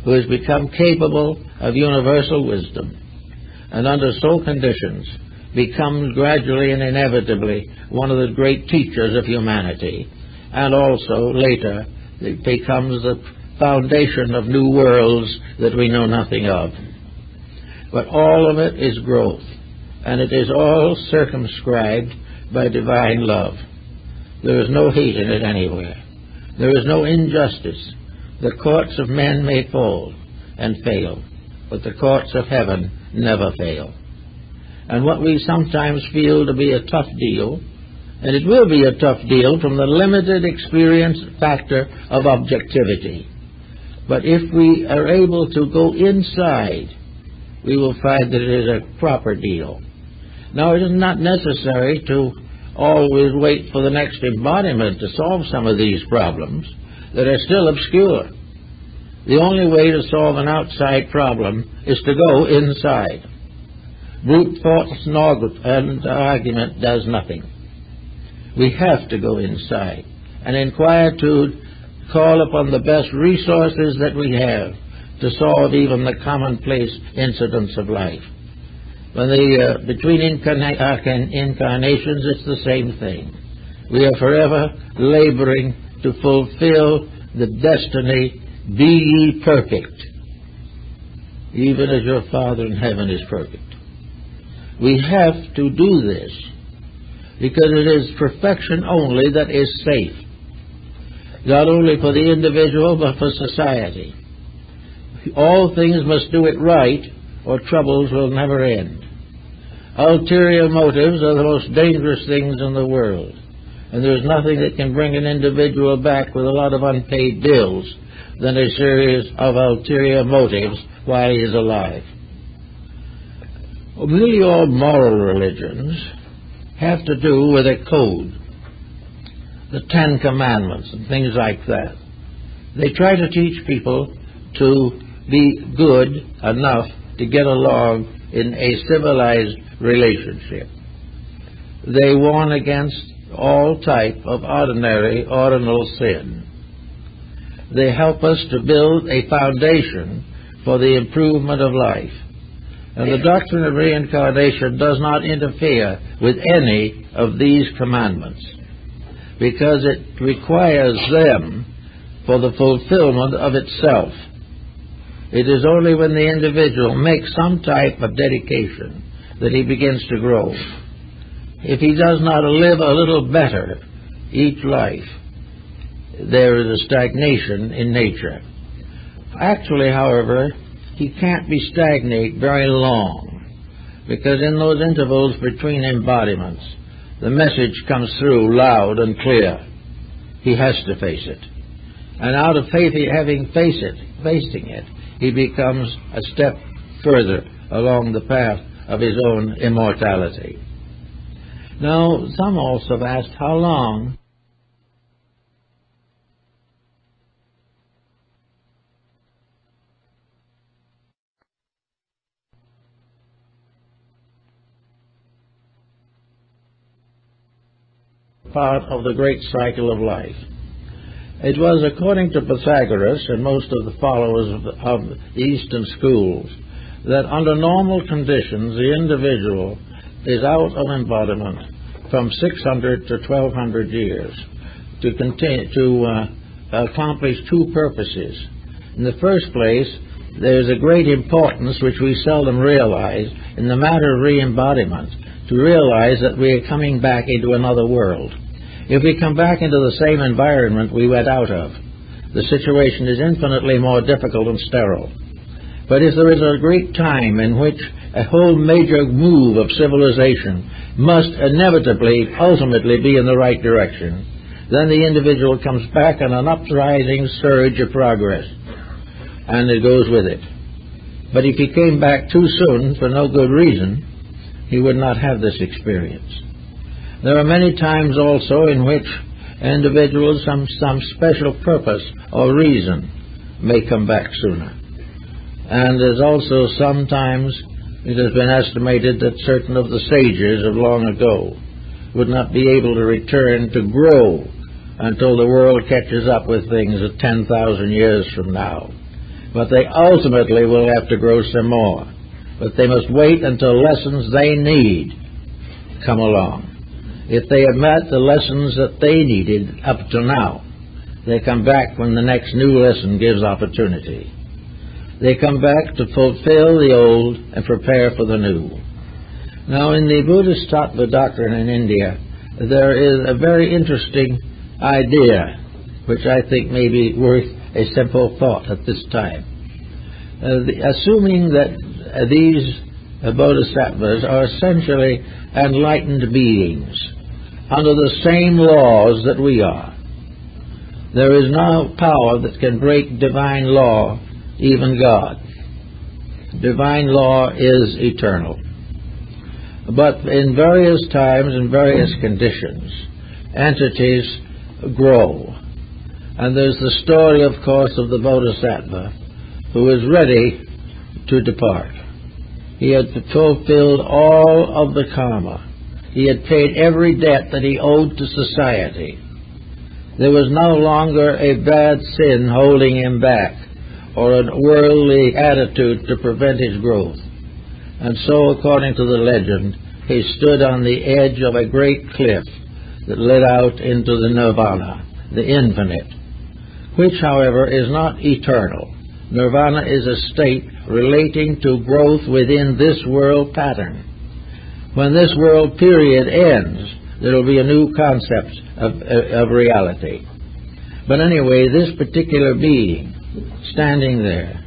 who has become capable of universal wisdom, and under so conditions becomes gradually and inevitably one of the great teachers of humanity, and also later it becomes the foundation of new worlds that we know nothing of. But all of it is growth, and it is all circumscribed by divine love. There is no hate in it anywhere. There is no injustice. The courts of men may fall and fail, but the courts of heaven never fail. And what we sometimes feel to be a tough deal, and it will be a tough deal from the limited experience factor of objectivity. But if we are able to go inside, we will find that it is a proper deal. Now, it is not necessary to always wait for the next embodiment to solve some of these problems that are still obscure. The only way to solve an outside problem is to go inside. Brute force and argument does nothing. We have to go inside and in quietude call upon the best resources that we have to solve even the commonplace incidents of life. Between incarnations, it's the same thing. We are forever laboring to fulfill the destiny, be ye perfect, even as your Father in heaven is perfect. We have to do this because it is perfection only that is safe, not only for the individual but for society. All things must do it right or troubles will never end. Ulterior motives are the most dangerous things in the world, and there is nothing that can bring an individual back with a lot of unpaid bills than a series of ulterior motives while he is alive. Nearly all moral religions have to do with a code, the Ten Commandments and things like that. They try to teach people to be good enough to get along in a civilized relationship. They warn against all type of ordinary, ordinal sin. They help us to build a foundation for the improvement of life. And the doctrine of reincarnation does not interfere with any of these commandments, because it requires them for the fulfillment of itself. It is only when the individual makes some type of dedication that he begins to grow. If he does not live a little better each life, there is a stagnation in nature. Actually, however, he can't be stagnate very long, because in those intervals between embodiments, the message comes through loud and clear. He has to face it. And out of having facing it, he becomes a step further along the path of his own immortality. Now, some also have asked how long part of the great cycle of life. It was, according to Pythagoras and most of the followers of the Eastern schools, that under normal conditions the individual is out of embodiment from 600 to 1200 years to accomplish two purposes. In the first place, there is a great importance which we seldom realize in the matter of re-embodiment, to realize that we are coming back into another world. If we come back into the same environment we went out of, the situation is infinitely more difficult and sterile. But if there is a great time in which a whole major move of civilization must inevitably, ultimately be in the right direction, then the individual comes back on an uprising surge of progress, and it goes with it. But if he came back too soon for no good reason, he would not have this experience. There are many times also in which individuals, some special purpose or reason, may come back sooner. And there's also sometimes it has been estimated that certain of the sages of long ago would not be able to return to grow until the world catches up with things at 10,000 years from now. But they ultimately will have to grow some more. But they must wait until lessons they need come along. If they have met the lessons that they needed up to now, they come back when the next new lesson gives opportunity. They come back to fulfill the old and prepare for the new. Now, in the Buddhist Tattva doctrine in India, there is a very interesting idea, which I think may be worth a simple thought at this time. Assuming that these bodhisattvas are essentially enlightened beings, under the same laws that we are. There is no power that can break divine law, even God. Divine law is eternal. But in various times and various conditions, entities grow. And there's the story, of course, of the bodhisattva who is ready to depart. He had fulfilled all of the karma. He had paid every debt that he owed to society. There was no longer a bad sin holding him back, or a worldly attitude to prevent his growth. And so, according to the legend, he stood on the edge of a great cliff that led out into the nirvana, the infinite, which, however, is not eternal. Nirvana is a state relating to growth within this world pattern. When this world period ends, there will be a new concept of reality. But anyway, this particular being, standing there,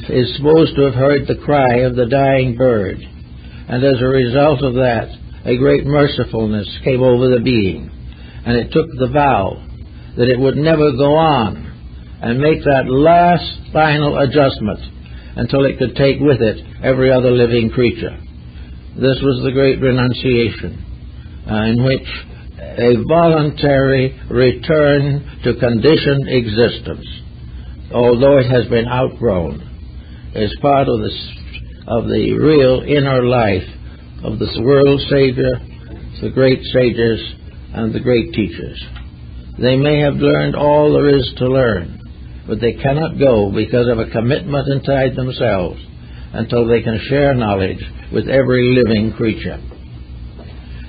is supposed to have heard the cry of the dying bird. And as a result of that, a great mercifulness came over the being. And it took the vow that it would never go on and make that last final adjustment until it could take with it every other living creature. This was the great renunciation, in which a voluntary return to conditioned existence, although it has been outgrown, is part of the real inner life of the world Savior, the great sages, and the great teachers. They may have learned all there is to learn, but they cannot go because of a commitment inside themselves until they can share knowledge with every living creature.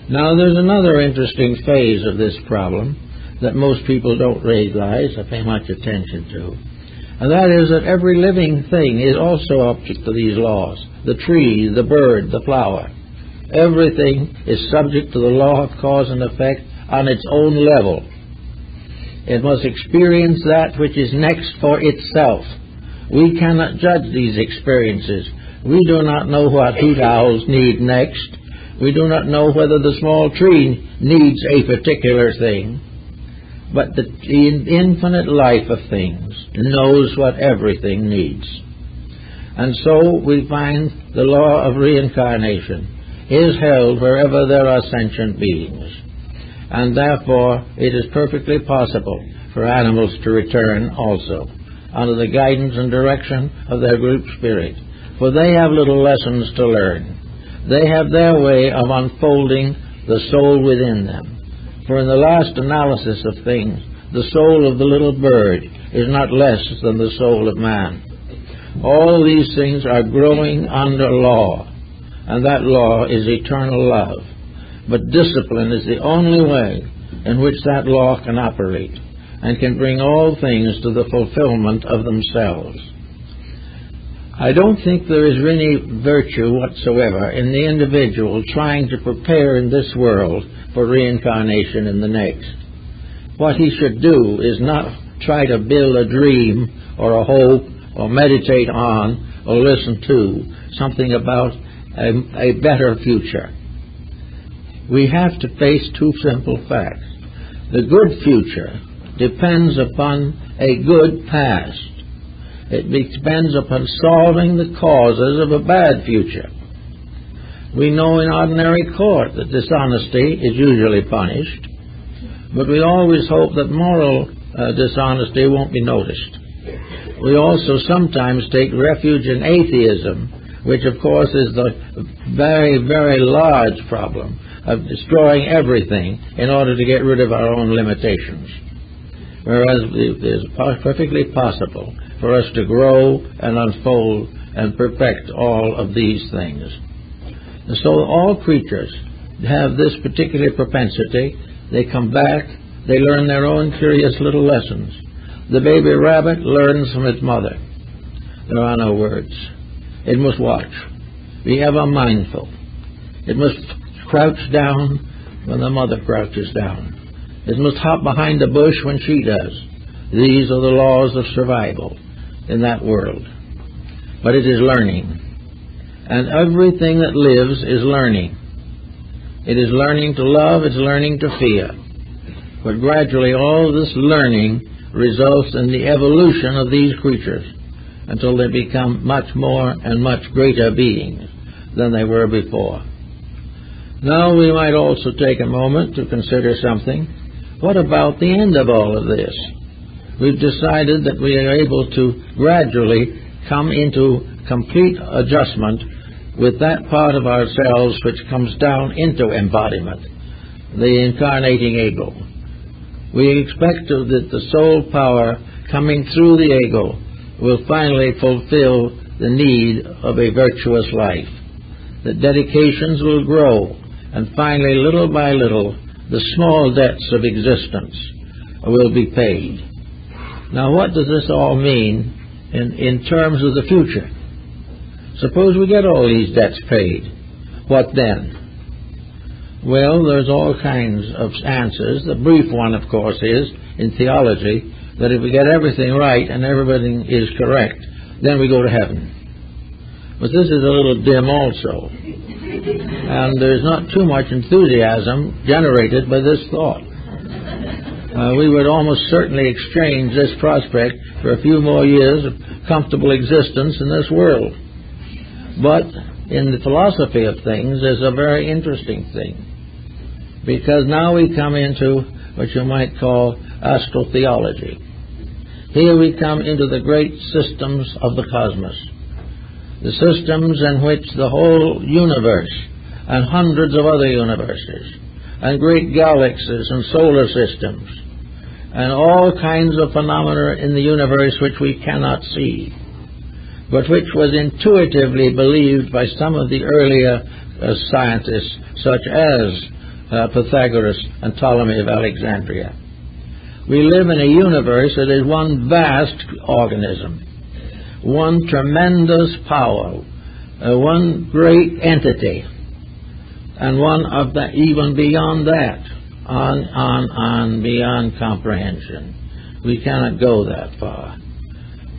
Now, there's another interesting phase of this problem that most people don't realize or pay much attention to, and that is that every living thing is also object to these laws. The tree, the bird, the flower. Everything is subject to the law of cause and effect on its own level. It must experience that which is next for itself. We cannot judge these experiences. We do not know what hoot owls need next. We do not know whether the small tree needs a particular thing. But the infinite life of things knows what everything needs. And so we find the law of reincarnation is held wherever there are sentient beings. And therefore it is perfectly possible for animals to return also, under the guidance and direction of their group spirit. For they have little lessons to learn. They have their way of unfolding the soul within them. For in the last analysis of things, the soul of the little bird is not less than the soul of man. All these things are growing under law, and that law is eternal love. But discipline is the only way in which that law can operate and can bring all things to the fulfillment of themselves. I don't think there is any virtue whatsoever in the individual trying to prepare in this world for reincarnation in the next. What he should do is not try to build a dream or a hope or meditate on or listen to something about a better future. We have to face two simple facts. The good future depends upon a good past. It depends upon solving the causes of a bad future. We know in ordinary court that dishonesty is usually punished, but we always hope that moral dishonesty won't be noticed. We also sometimes take refuge in atheism, which of course is the very, very large problem of destroying everything in order to get rid of our own limitations. Whereas it is perfectly possible for us to grow and unfold and perfect all of these things. And so all creatures have this particular propensity. They come back, they learn their own curious little lessons. The baby rabbit learns from its mother. There are no words. It must watch, be ever mindful. It must crouch down when the mother crouches down. It must hop behind a bush when she does. These are the laws of survival in that world. But it is learning. And everything that lives is learning. It is learning to love, it's learning to fear. But gradually all this learning results in the evolution of these creatures until they become much more and much greater beings than they were before. Now we might also take a moment to consider something. What about the end of all of this? We've decided that we are able to gradually come into complete adjustment with that part of ourselves which comes down into embodiment, the incarnating ego. We expect that the soul power coming through the ego will finally fulfill the need of a virtuous life. The dedications will grow, and finally, little by little, the small debts of existence will be paid. Now, what does this all mean in terms of the future? Suppose we get all these debts paid. What then? Well, there's all kinds of answers. The brief one, of course, is, in theology, that if we get everything right and everything is correct, then we go to heaven. But this is a little dim also. And there's not too much enthusiasm generated by this thought. We would almost certainly exchange this prospect for a few more years of comfortable existence in this world. But in the philosophy of things, there's a very interesting thing, because now we come into what you might call astrotheology. Here we come into the great systems of the cosmos, the systems in which the whole universe and hundreds of other universes and great galaxies and solar systems and all kinds of phenomena in the universe which we cannot see, but which was intuitively believed by some of the earlier scientists, such as Pythagoras and Ptolemy of Alexandria. We live in a universe that is one vast organism, one tremendous power, one great entity, and one of the even beyond that, on beyond comprehension. We cannot go that far.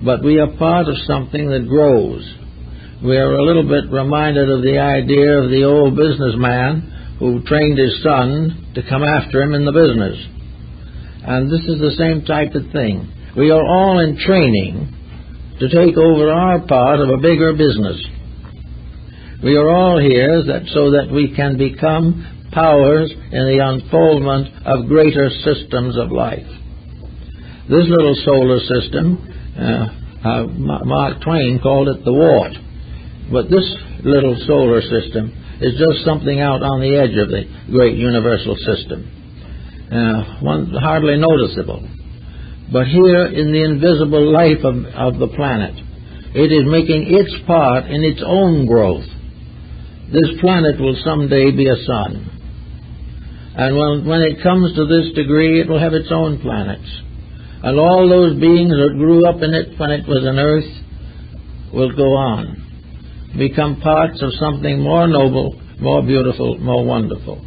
But we are part of something that grows. We are a little bit reminded of the idea of the old businessman who trained his son to come after him in the business. And this is the same type of thing. We are all in training to take over our part of a bigger business. We are all here so that we can become powers in the unfoldment of greater systems of life. This little solar system, Mark Twain called it the wart, but this little solar system is just something out on the edge of the great universal system. One hardly noticeable. But here in the invisible life of the planet, it is making its part in its own growth. This planet will someday be a sun. And when it comes to this degree, it will have its own planets. And all those beings that grew up in it when it was an earth will go on, become parts of something more noble, more beautiful, more wonderful.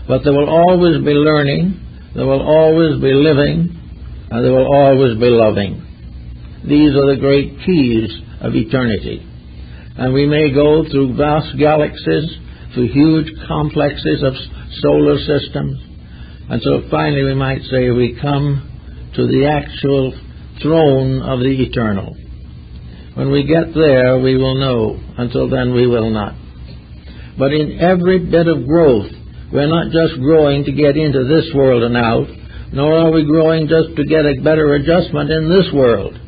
But there will always be learning, there will always be living, and there will always be loving. These are the great keys of eternity. And we may go through vast galaxies, through huge complexes of solar systems, and so finally we might say we come to the actual throne of the eternal. When we get there, we will know. Until then, we will not. But in every bit of growth, we're not just growing to get into this world and out, nor are we growing just to get a better adjustment in this world.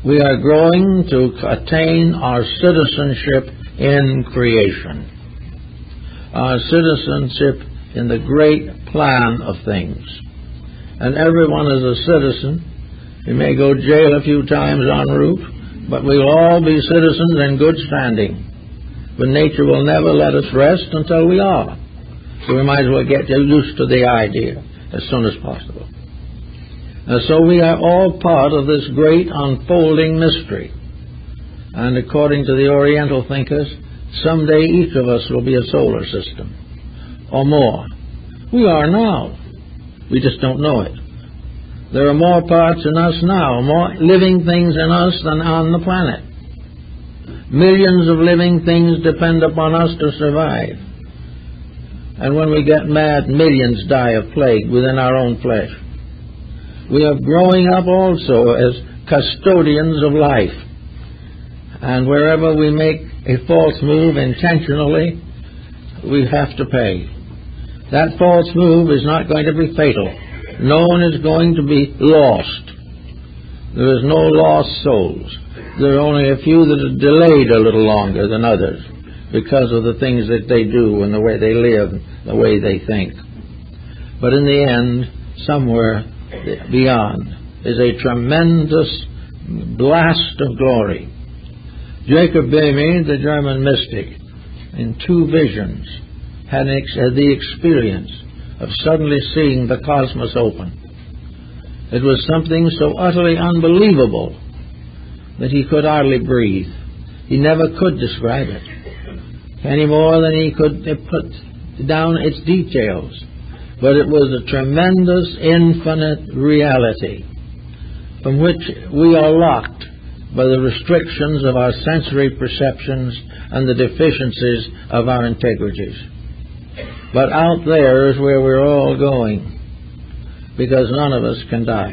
We are growing to attain our citizenship in creation, our citizenship in the great plan of things. And everyone is a citizen. We may go to jail a few times en route, but we'll all be citizens in good standing. But nature will never let us rest until we are. So we might as well get used to the idea as soon as possible. And so we are all part of this great unfolding mystery. And according to the Oriental thinkers, someday each of us will be a solar system, or more. We are now. We just don't know it. There are more parts in us now, more living things in us than on the planet. Millions of living things depend upon us to survive. And when we get mad, millions die of plague within our own flesh. We are growing up also as custodians of life. And wherever we make a false move intentionally, we have to pay. That false move is not going to be fatal. No one is going to be lost. There is no lost souls. There are only a few that are delayed a little longer than others because of the things that they do and the way they live, the way they think. But in the end, somewhere beyond is a tremendous blast of glory. Jacob Boehme, the German mystic, in two visions, had the experience of suddenly seeing the cosmos open. It was something so utterly unbelievable that he could hardly breathe. He never could describe it, any more than he could put down its details. But it was a tremendous, infinite reality from which we are locked by the restrictions of our sensory perceptions and the deficiencies of our integrities. But out there is where we're all going, because none of us can die.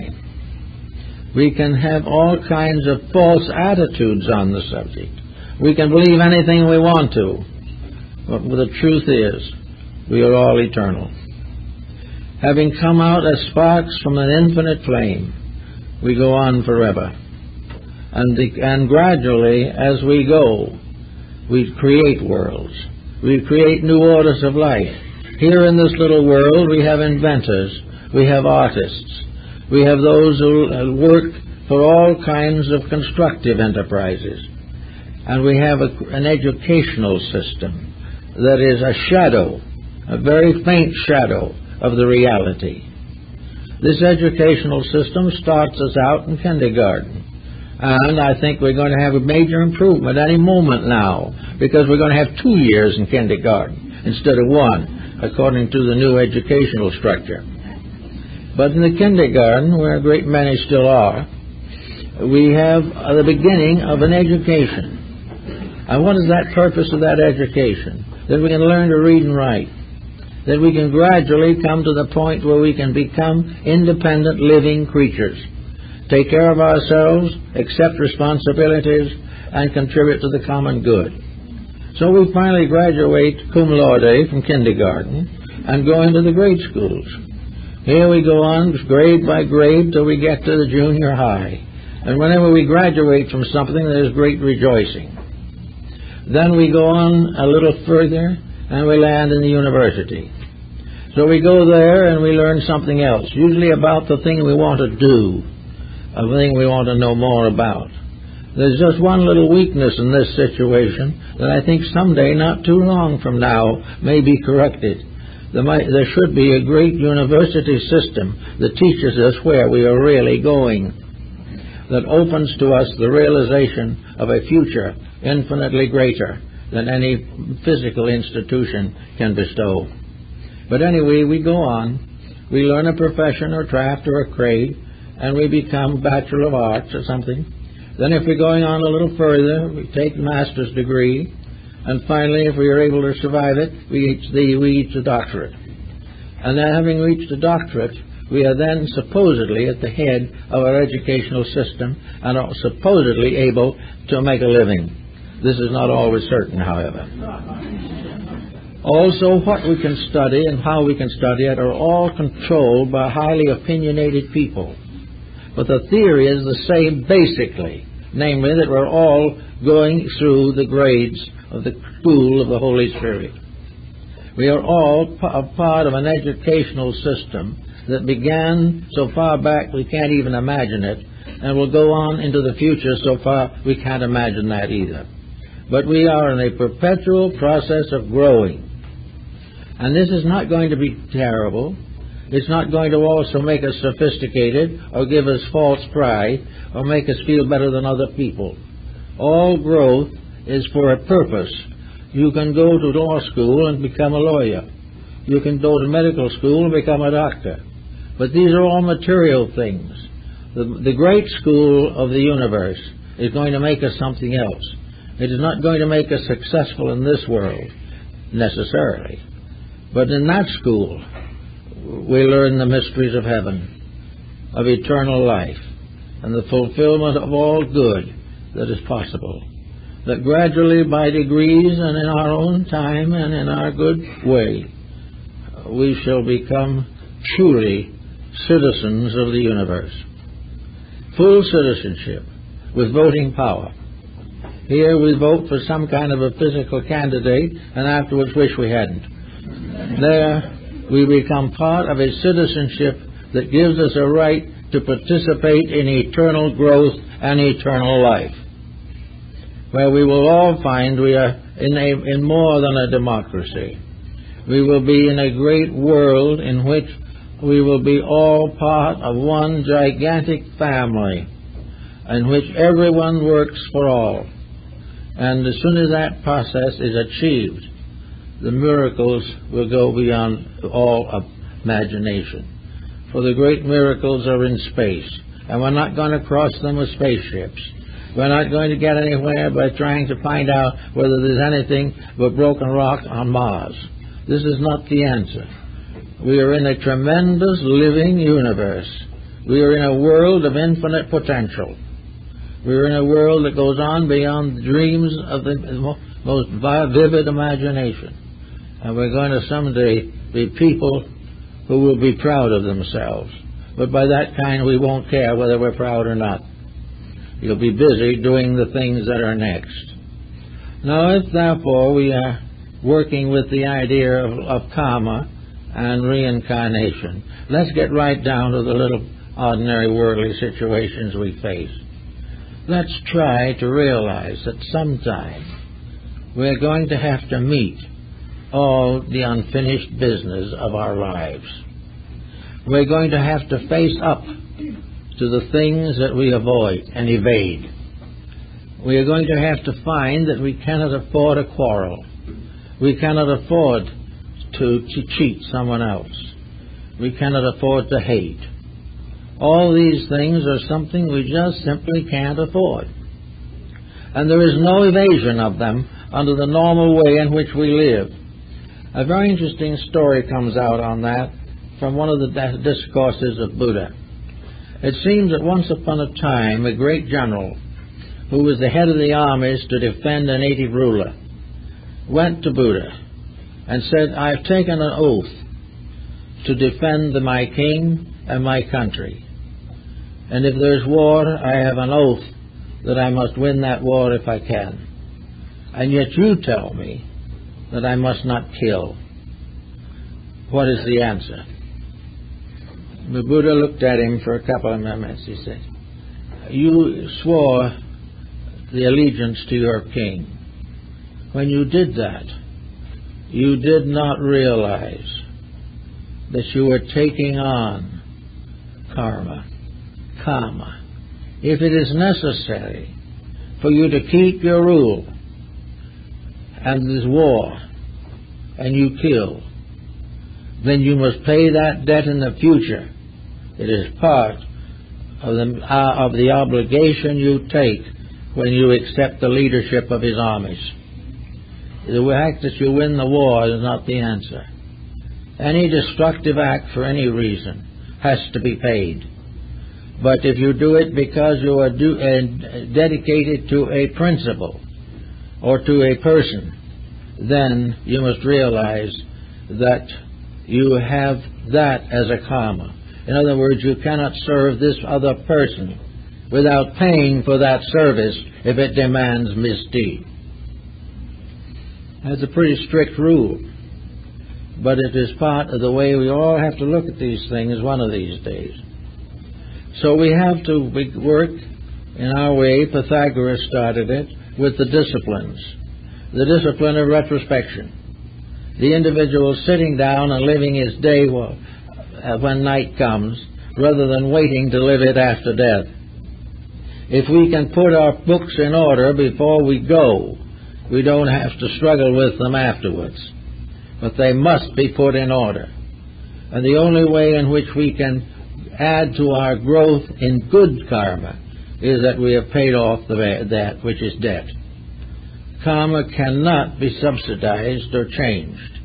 We can have all kinds of false attitudes on the subject. We can believe anything we want to. But the truth is, we are all eternal. Having come out as sparks from an infinite flame, we go on forever. And gradually, as we go, we create worlds. We create new orders of life. Here in this little world, we have inventors We have artists. We have those who work for all kinds of constructive enterprises. And we have an educational system that is a shadow, a very faint shadow of the reality. This educational system starts us out in kindergarten. And I think we're going to have a major improvement any moment now, because we're going to have 2 years in kindergarten instead of 1, according to the new educational structure. But in the kindergarten, where a great many still are, we have the beginning of an education. And what is that purpose of that education? That we can learn to read and write. That we can gradually come to the point where we can become independent living creatures. Take care of ourselves, accept responsibilities, and contribute to the common good. So we finally graduate cum laude from kindergarten and go into the grade schools. Here we go on grade by grade till we get to the junior high. And whenever we graduate from something, there's great rejoicing. Then we go on a little further and we land in the university. So we go there and we learn something else, usually about the thing we want to do, a thing we want to know more about. There's just one little weakness in this situation that I think someday, not too long from now, may be corrected. There should be a great university system that teaches us where we are really going, that opens to us the realization of a future infinitely greater than any physical institution can bestow. But anyway, we go on. We learn a profession or craft or a trade, and we become Bachelor of Arts or something. Then if we're going on a little further, we take the master's degree, and finally, if we are able to survive it, we reach the doctorate. And then having reached the doctorate, we are then supposedly at the head of our educational system and are supposedly able to make a living. This is not always certain, however. Also, what we can study and how we can study it are all controlled by highly opinionated people. But the theory is the same basically, namely that we're all going through the grades of the school of the Holy Spirit. We are all a part of an educational system that began so far back we can't even imagine it, and will go on into the future so far we can't imagine that either. But we are in a perpetual process of growing. And this is not going to be terrible. It's not going to also make us sophisticated or give us false pride or make us feel better than other people. All growth is for a purpose. You can go to law school and become a lawyer. You can go to medical school and become a doctor. But these are all material things. The great school of the universe is going to make us something else. It is not going to make us successful in this world, necessarily. But in that school, we learn the mysteries of heaven, of eternal life, and the fulfillment of all good that is possible. That gradually, by degrees, and in our own time and in our good way, we shall become truly citizens of the universe. Full citizenship with voting power. Here we vote for some kind of a physical candidate and afterwards wish we hadn't. There we become part of a citizenship that gives us a right to participate in eternal growth and eternal life, where we will all find we are in more than a democracy. We will be in a great world in which we will be all part of one gigantic family in which everyone works for all. And as soon as that process is achieved, the miracles will go beyond all imagination. For the great miracles are in space, and we're not going to cross them with spaceships. We're not going to get anywhere by trying to find out whether there's anything but broken rock on Mars. This is not the answer. We are in a tremendous living universe. We are in a world of infinite potential. We are in a world that goes on beyond the dreams of the most vivid imagination. And we're going to someday be people who will be proud of themselves. But by that kind, we won't care whether we're proud or not. You'll be busy doing the things that are next. Now, if therefore we are working with the idea of karma and reincarnation. Let's get right down to the little ordinary worldly situations we face. Let's try to realize that sometime we're going to have to meet all the unfinished business of our lives. We're going to have to face up to the things that we avoid and evade. We are going to have to find that we cannot afford a quarrel. We cannot afford to cheat someone else. We cannot afford to hate. All these things are something we just simply can't afford. And there is no evasion of them under the normal way in which we live. A very interesting story comes out on that from one of the discourses of Buddha. It seems that once upon a time a great general, who was the head of the armies to defend a native ruler, went to Buddha and said, "I've taken an oath to defend my king and my country. And if there's war, I have an oath that I must win that war if I can. And yet you tell me that I must not kill. What is the answer?" The Buddha looked at him for a couple of minutes. He said, "You swore the allegiance to your king. When you did that, you did not realize that you were taking on karma. If it is necessary for you to keep your rule and there's war and you kill, then you must pay that debt in the future. It is part of the obligation you take when you accept the leadership of his armies. The fact that you win the war is not the answer. Any destructive act for any reason has to be paid. But if you do it because you are dedicated to a principle or to a person, then you must realize that you have that as a karma. In other words, you cannot serve this other person without paying for that service if it demands misdeed. That's a pretty strict rule, but it is part of the way we all have to look at these things one of these days. So we have to work in our way. Pythagoras started it with the disciplines. The discipline of retrospection. The individual sitting down and living his day when night comes, rather than waiting to live it after death. If we can put our books in order before we go, we don't have to struggle with them afterwards. But they must be put in order. And the only way in which we can add to our growth in good karma is that we have paid off that which is debt. Karma cannot be subsidized or changed,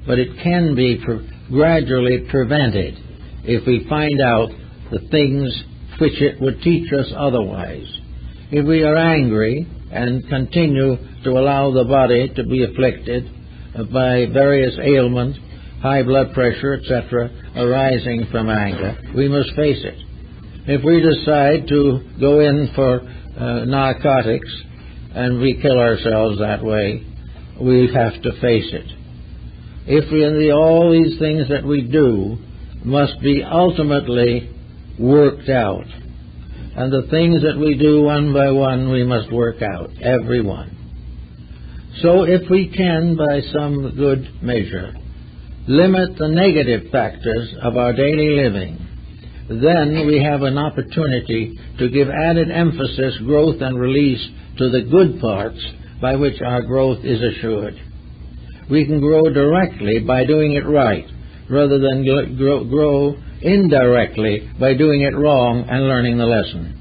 but it can be gradually prevented if we find out the things which it would teach us otherwise. If we are angry and continue to allow the body to be afflicted by various ailments, high blood pressure, etc., arising from anger, we must face it. If we decide to go in for narcotics and we kill ourselves that way, we have to face it. All these things that we do must be ultimately worked out. And the things that we do one by one, we must work out, every one. So if we can, by some good measure, limit the negative factors of our daily living, then we have an opportunity to give added emphasis, growth, and release to the good parts by which our growth is assured. We can grow directly by doing it right, rather than grow indirectly by doing it wrong and learning the lesson.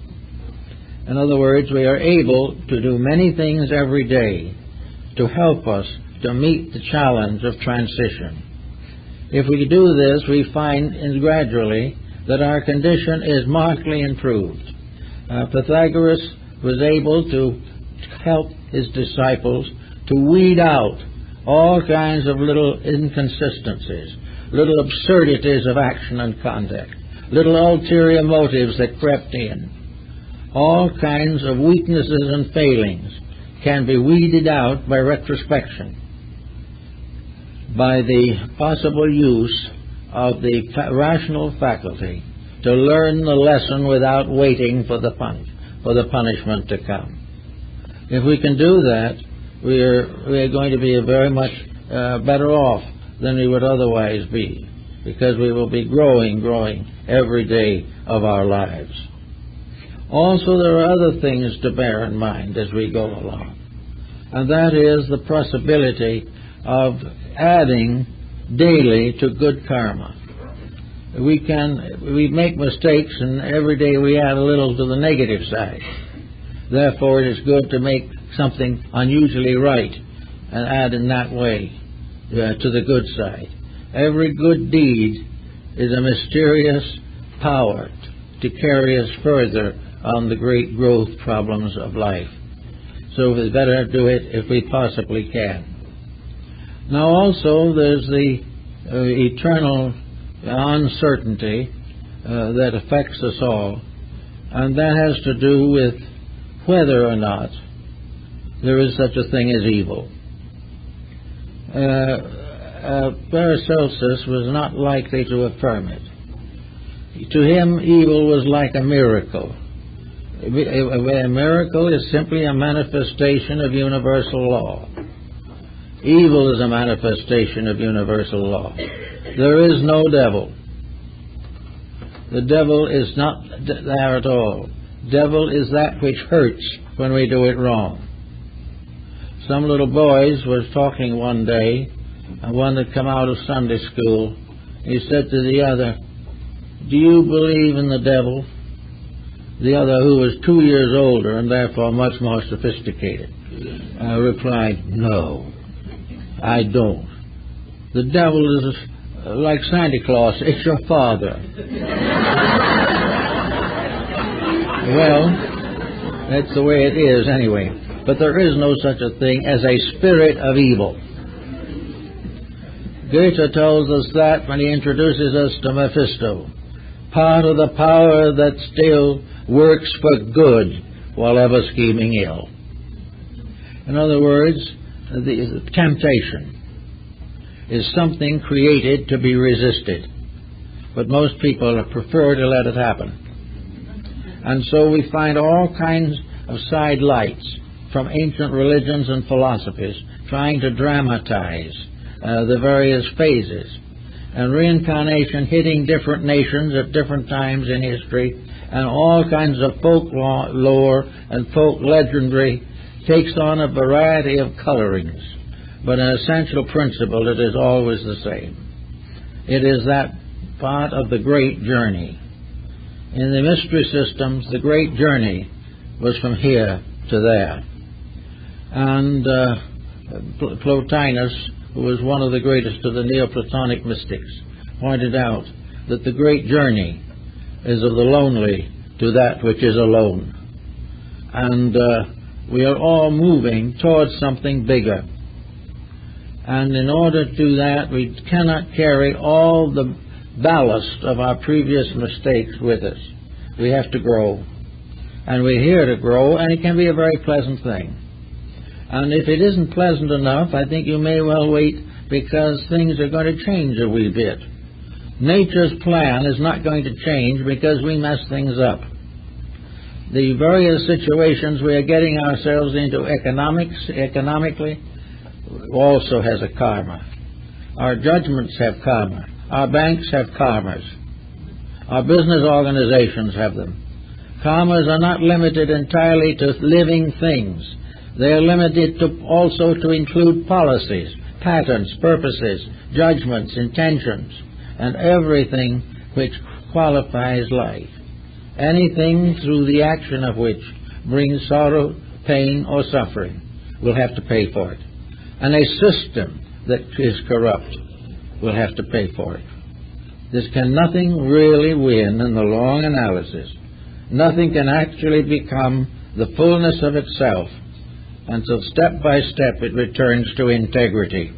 In other words, we are able to do many things every day to help us to meet the challenge of transition. If we do this, we find gradually that our condition is markedly improved. Pythagoras was able to help his disciples to weed out all kinds of little inconsistencies, little absurdities of action and conduct, little ulterior motives that crept in. All kinds of weaknesses and failings can be weeded out by retrospection. by the possible use of the rational faculty to learn the lesson without waiting for the punishment to come. If we can do that, we are going to be very much better off than we would otherwise be, because we will be growing every day of our lives. Also, there are other things to bear in mind as we go along, and that is the possibility of adding daily to good karma. We make mistakes, and every day we add a little to the negative side. Therefore, it is good to make something unusually right and add in that way to the good side. Every good deed is a mysterious power to carry us further on the great growth problems of life. So we better do it if we possibly can. Now also there's the eternal uncertainty that affects us all, and that has to do with whether or not there is such a thing as evil. Paracelsus was not likely to affirm it. To him, evil was like a miracle. A miracle is simply a manifestation of universal law. Evil is a manifestation of universal law. There is no devil. The devil is not there at all. Devil is that which hurts when we do it wrong. Some little boys were talking one day, and one had come out of Sunday school. He said to the other, "Do you believe in the devil?" The other, who was 2 years older and therefore much more sophisticated, replied, "No, I don't. The devil is like Santa Claus. It's your father." Well, that's the way it is anyway. But there is no such a thing as a spirit of evil. Goethe tells us that when he introduces us to Mephisto. Part of the power that still works for good while ever scheming ill. In other words, the temptation is something created to be resisted. But most people prefer to let it happen. And so we find all kinds of side lights from ancient religions and philosophies trying to dramatize the various phases. And reincarnation hitting different nations at different times in history, and all kinds of folklore and folk legendary takes on a variety of colorings. But an essential principle, it is always the same. It is that part of the great journey. In the mystery systems, the great journey was from here to there. And Plotinus, who was one of the greatest of the Neoplatonic mystics, pointed out that the great journey is of the lonely to that which is alone. And we are all moving towards something bigger. And in order to do that, we cannot carry all the ballast of our previous mistakes with us. We have to grow. And we're here to grow, and it can be a very pleasant thing. And if it isn't pleasant enough, I think you may well wait, because things are going to change a wee bit. Nature's plan is not going to change because we mess things up. The various situations we are getting ourselves into economically also has a karma. Our judgments have karma. Our banks have karmas. Our business organizations have them. Karmas are not limited entirely to living things. They are limited also to include policies, patterns, purposes, judgments, intentions, and everything which qualifies life. Anything through the action of which brings sorrow, pain, or suffering will have to pay for it. And a system that is corrupt will have to pay for it. Nothing really win in the long analysis. Nothing can actually become the fullness of itself until step by step it returns to integrity.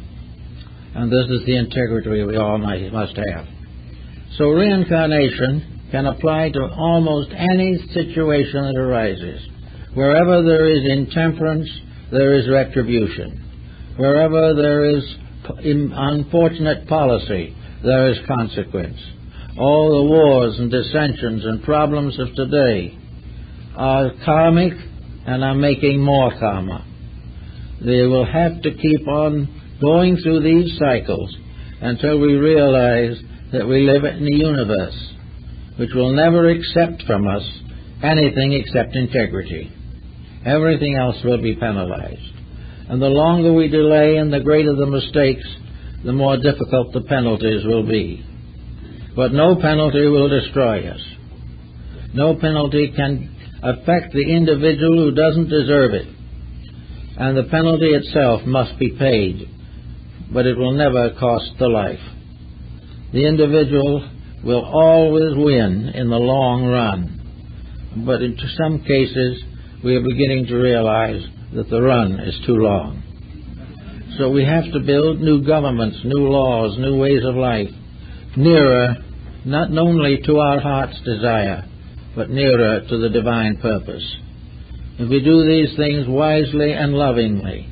And this is the integrity we all must have. So reincarnation can apply to almost any situation that arises. Wherever there is intemperance, there is retribution. Wherever there is unfortunate policy, there is consequence. All the wars and dissensions and problems of today are karmic and are making more karma. They will have to keep on going through these cycles until we realize that we live in a universe which will never accept from us anything except integrity. Everything else will be penalized. And the longer we delay and the greater the mistakes, the more difficult the penalties will be. But no penalty will destroy us. No penalty can affect the individual who doesn't deserve it. And the penalty itself must be paid, but it will never cost the life. The individual will always win in the long run. But in some cases, we are beginning to realize that the run is too long. So we have to build new governments, new laws, new ways of life, nearer not only to our heart's desire, but nearer to the divine purpose. If we do these things wisely and lovingly,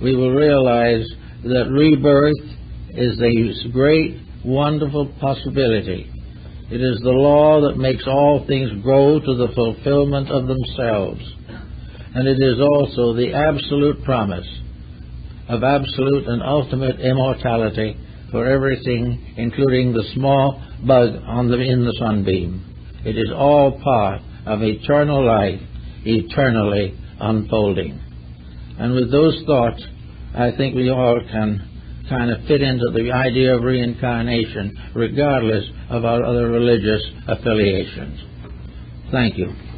we will realize that rebirth is a great, wonderful possibility. It is the law that makes all things grow to the fulfillment of themselves. And it is also the absolute promise of absolute and ultimate immortality for everything, including the small bug in the sunbeam. It is all part of eternal life, eternally unfolding. And with those thoughts, I think we all can kind of fit into the idea of reincarnation, regardless of our other religious affiliations. Thank you.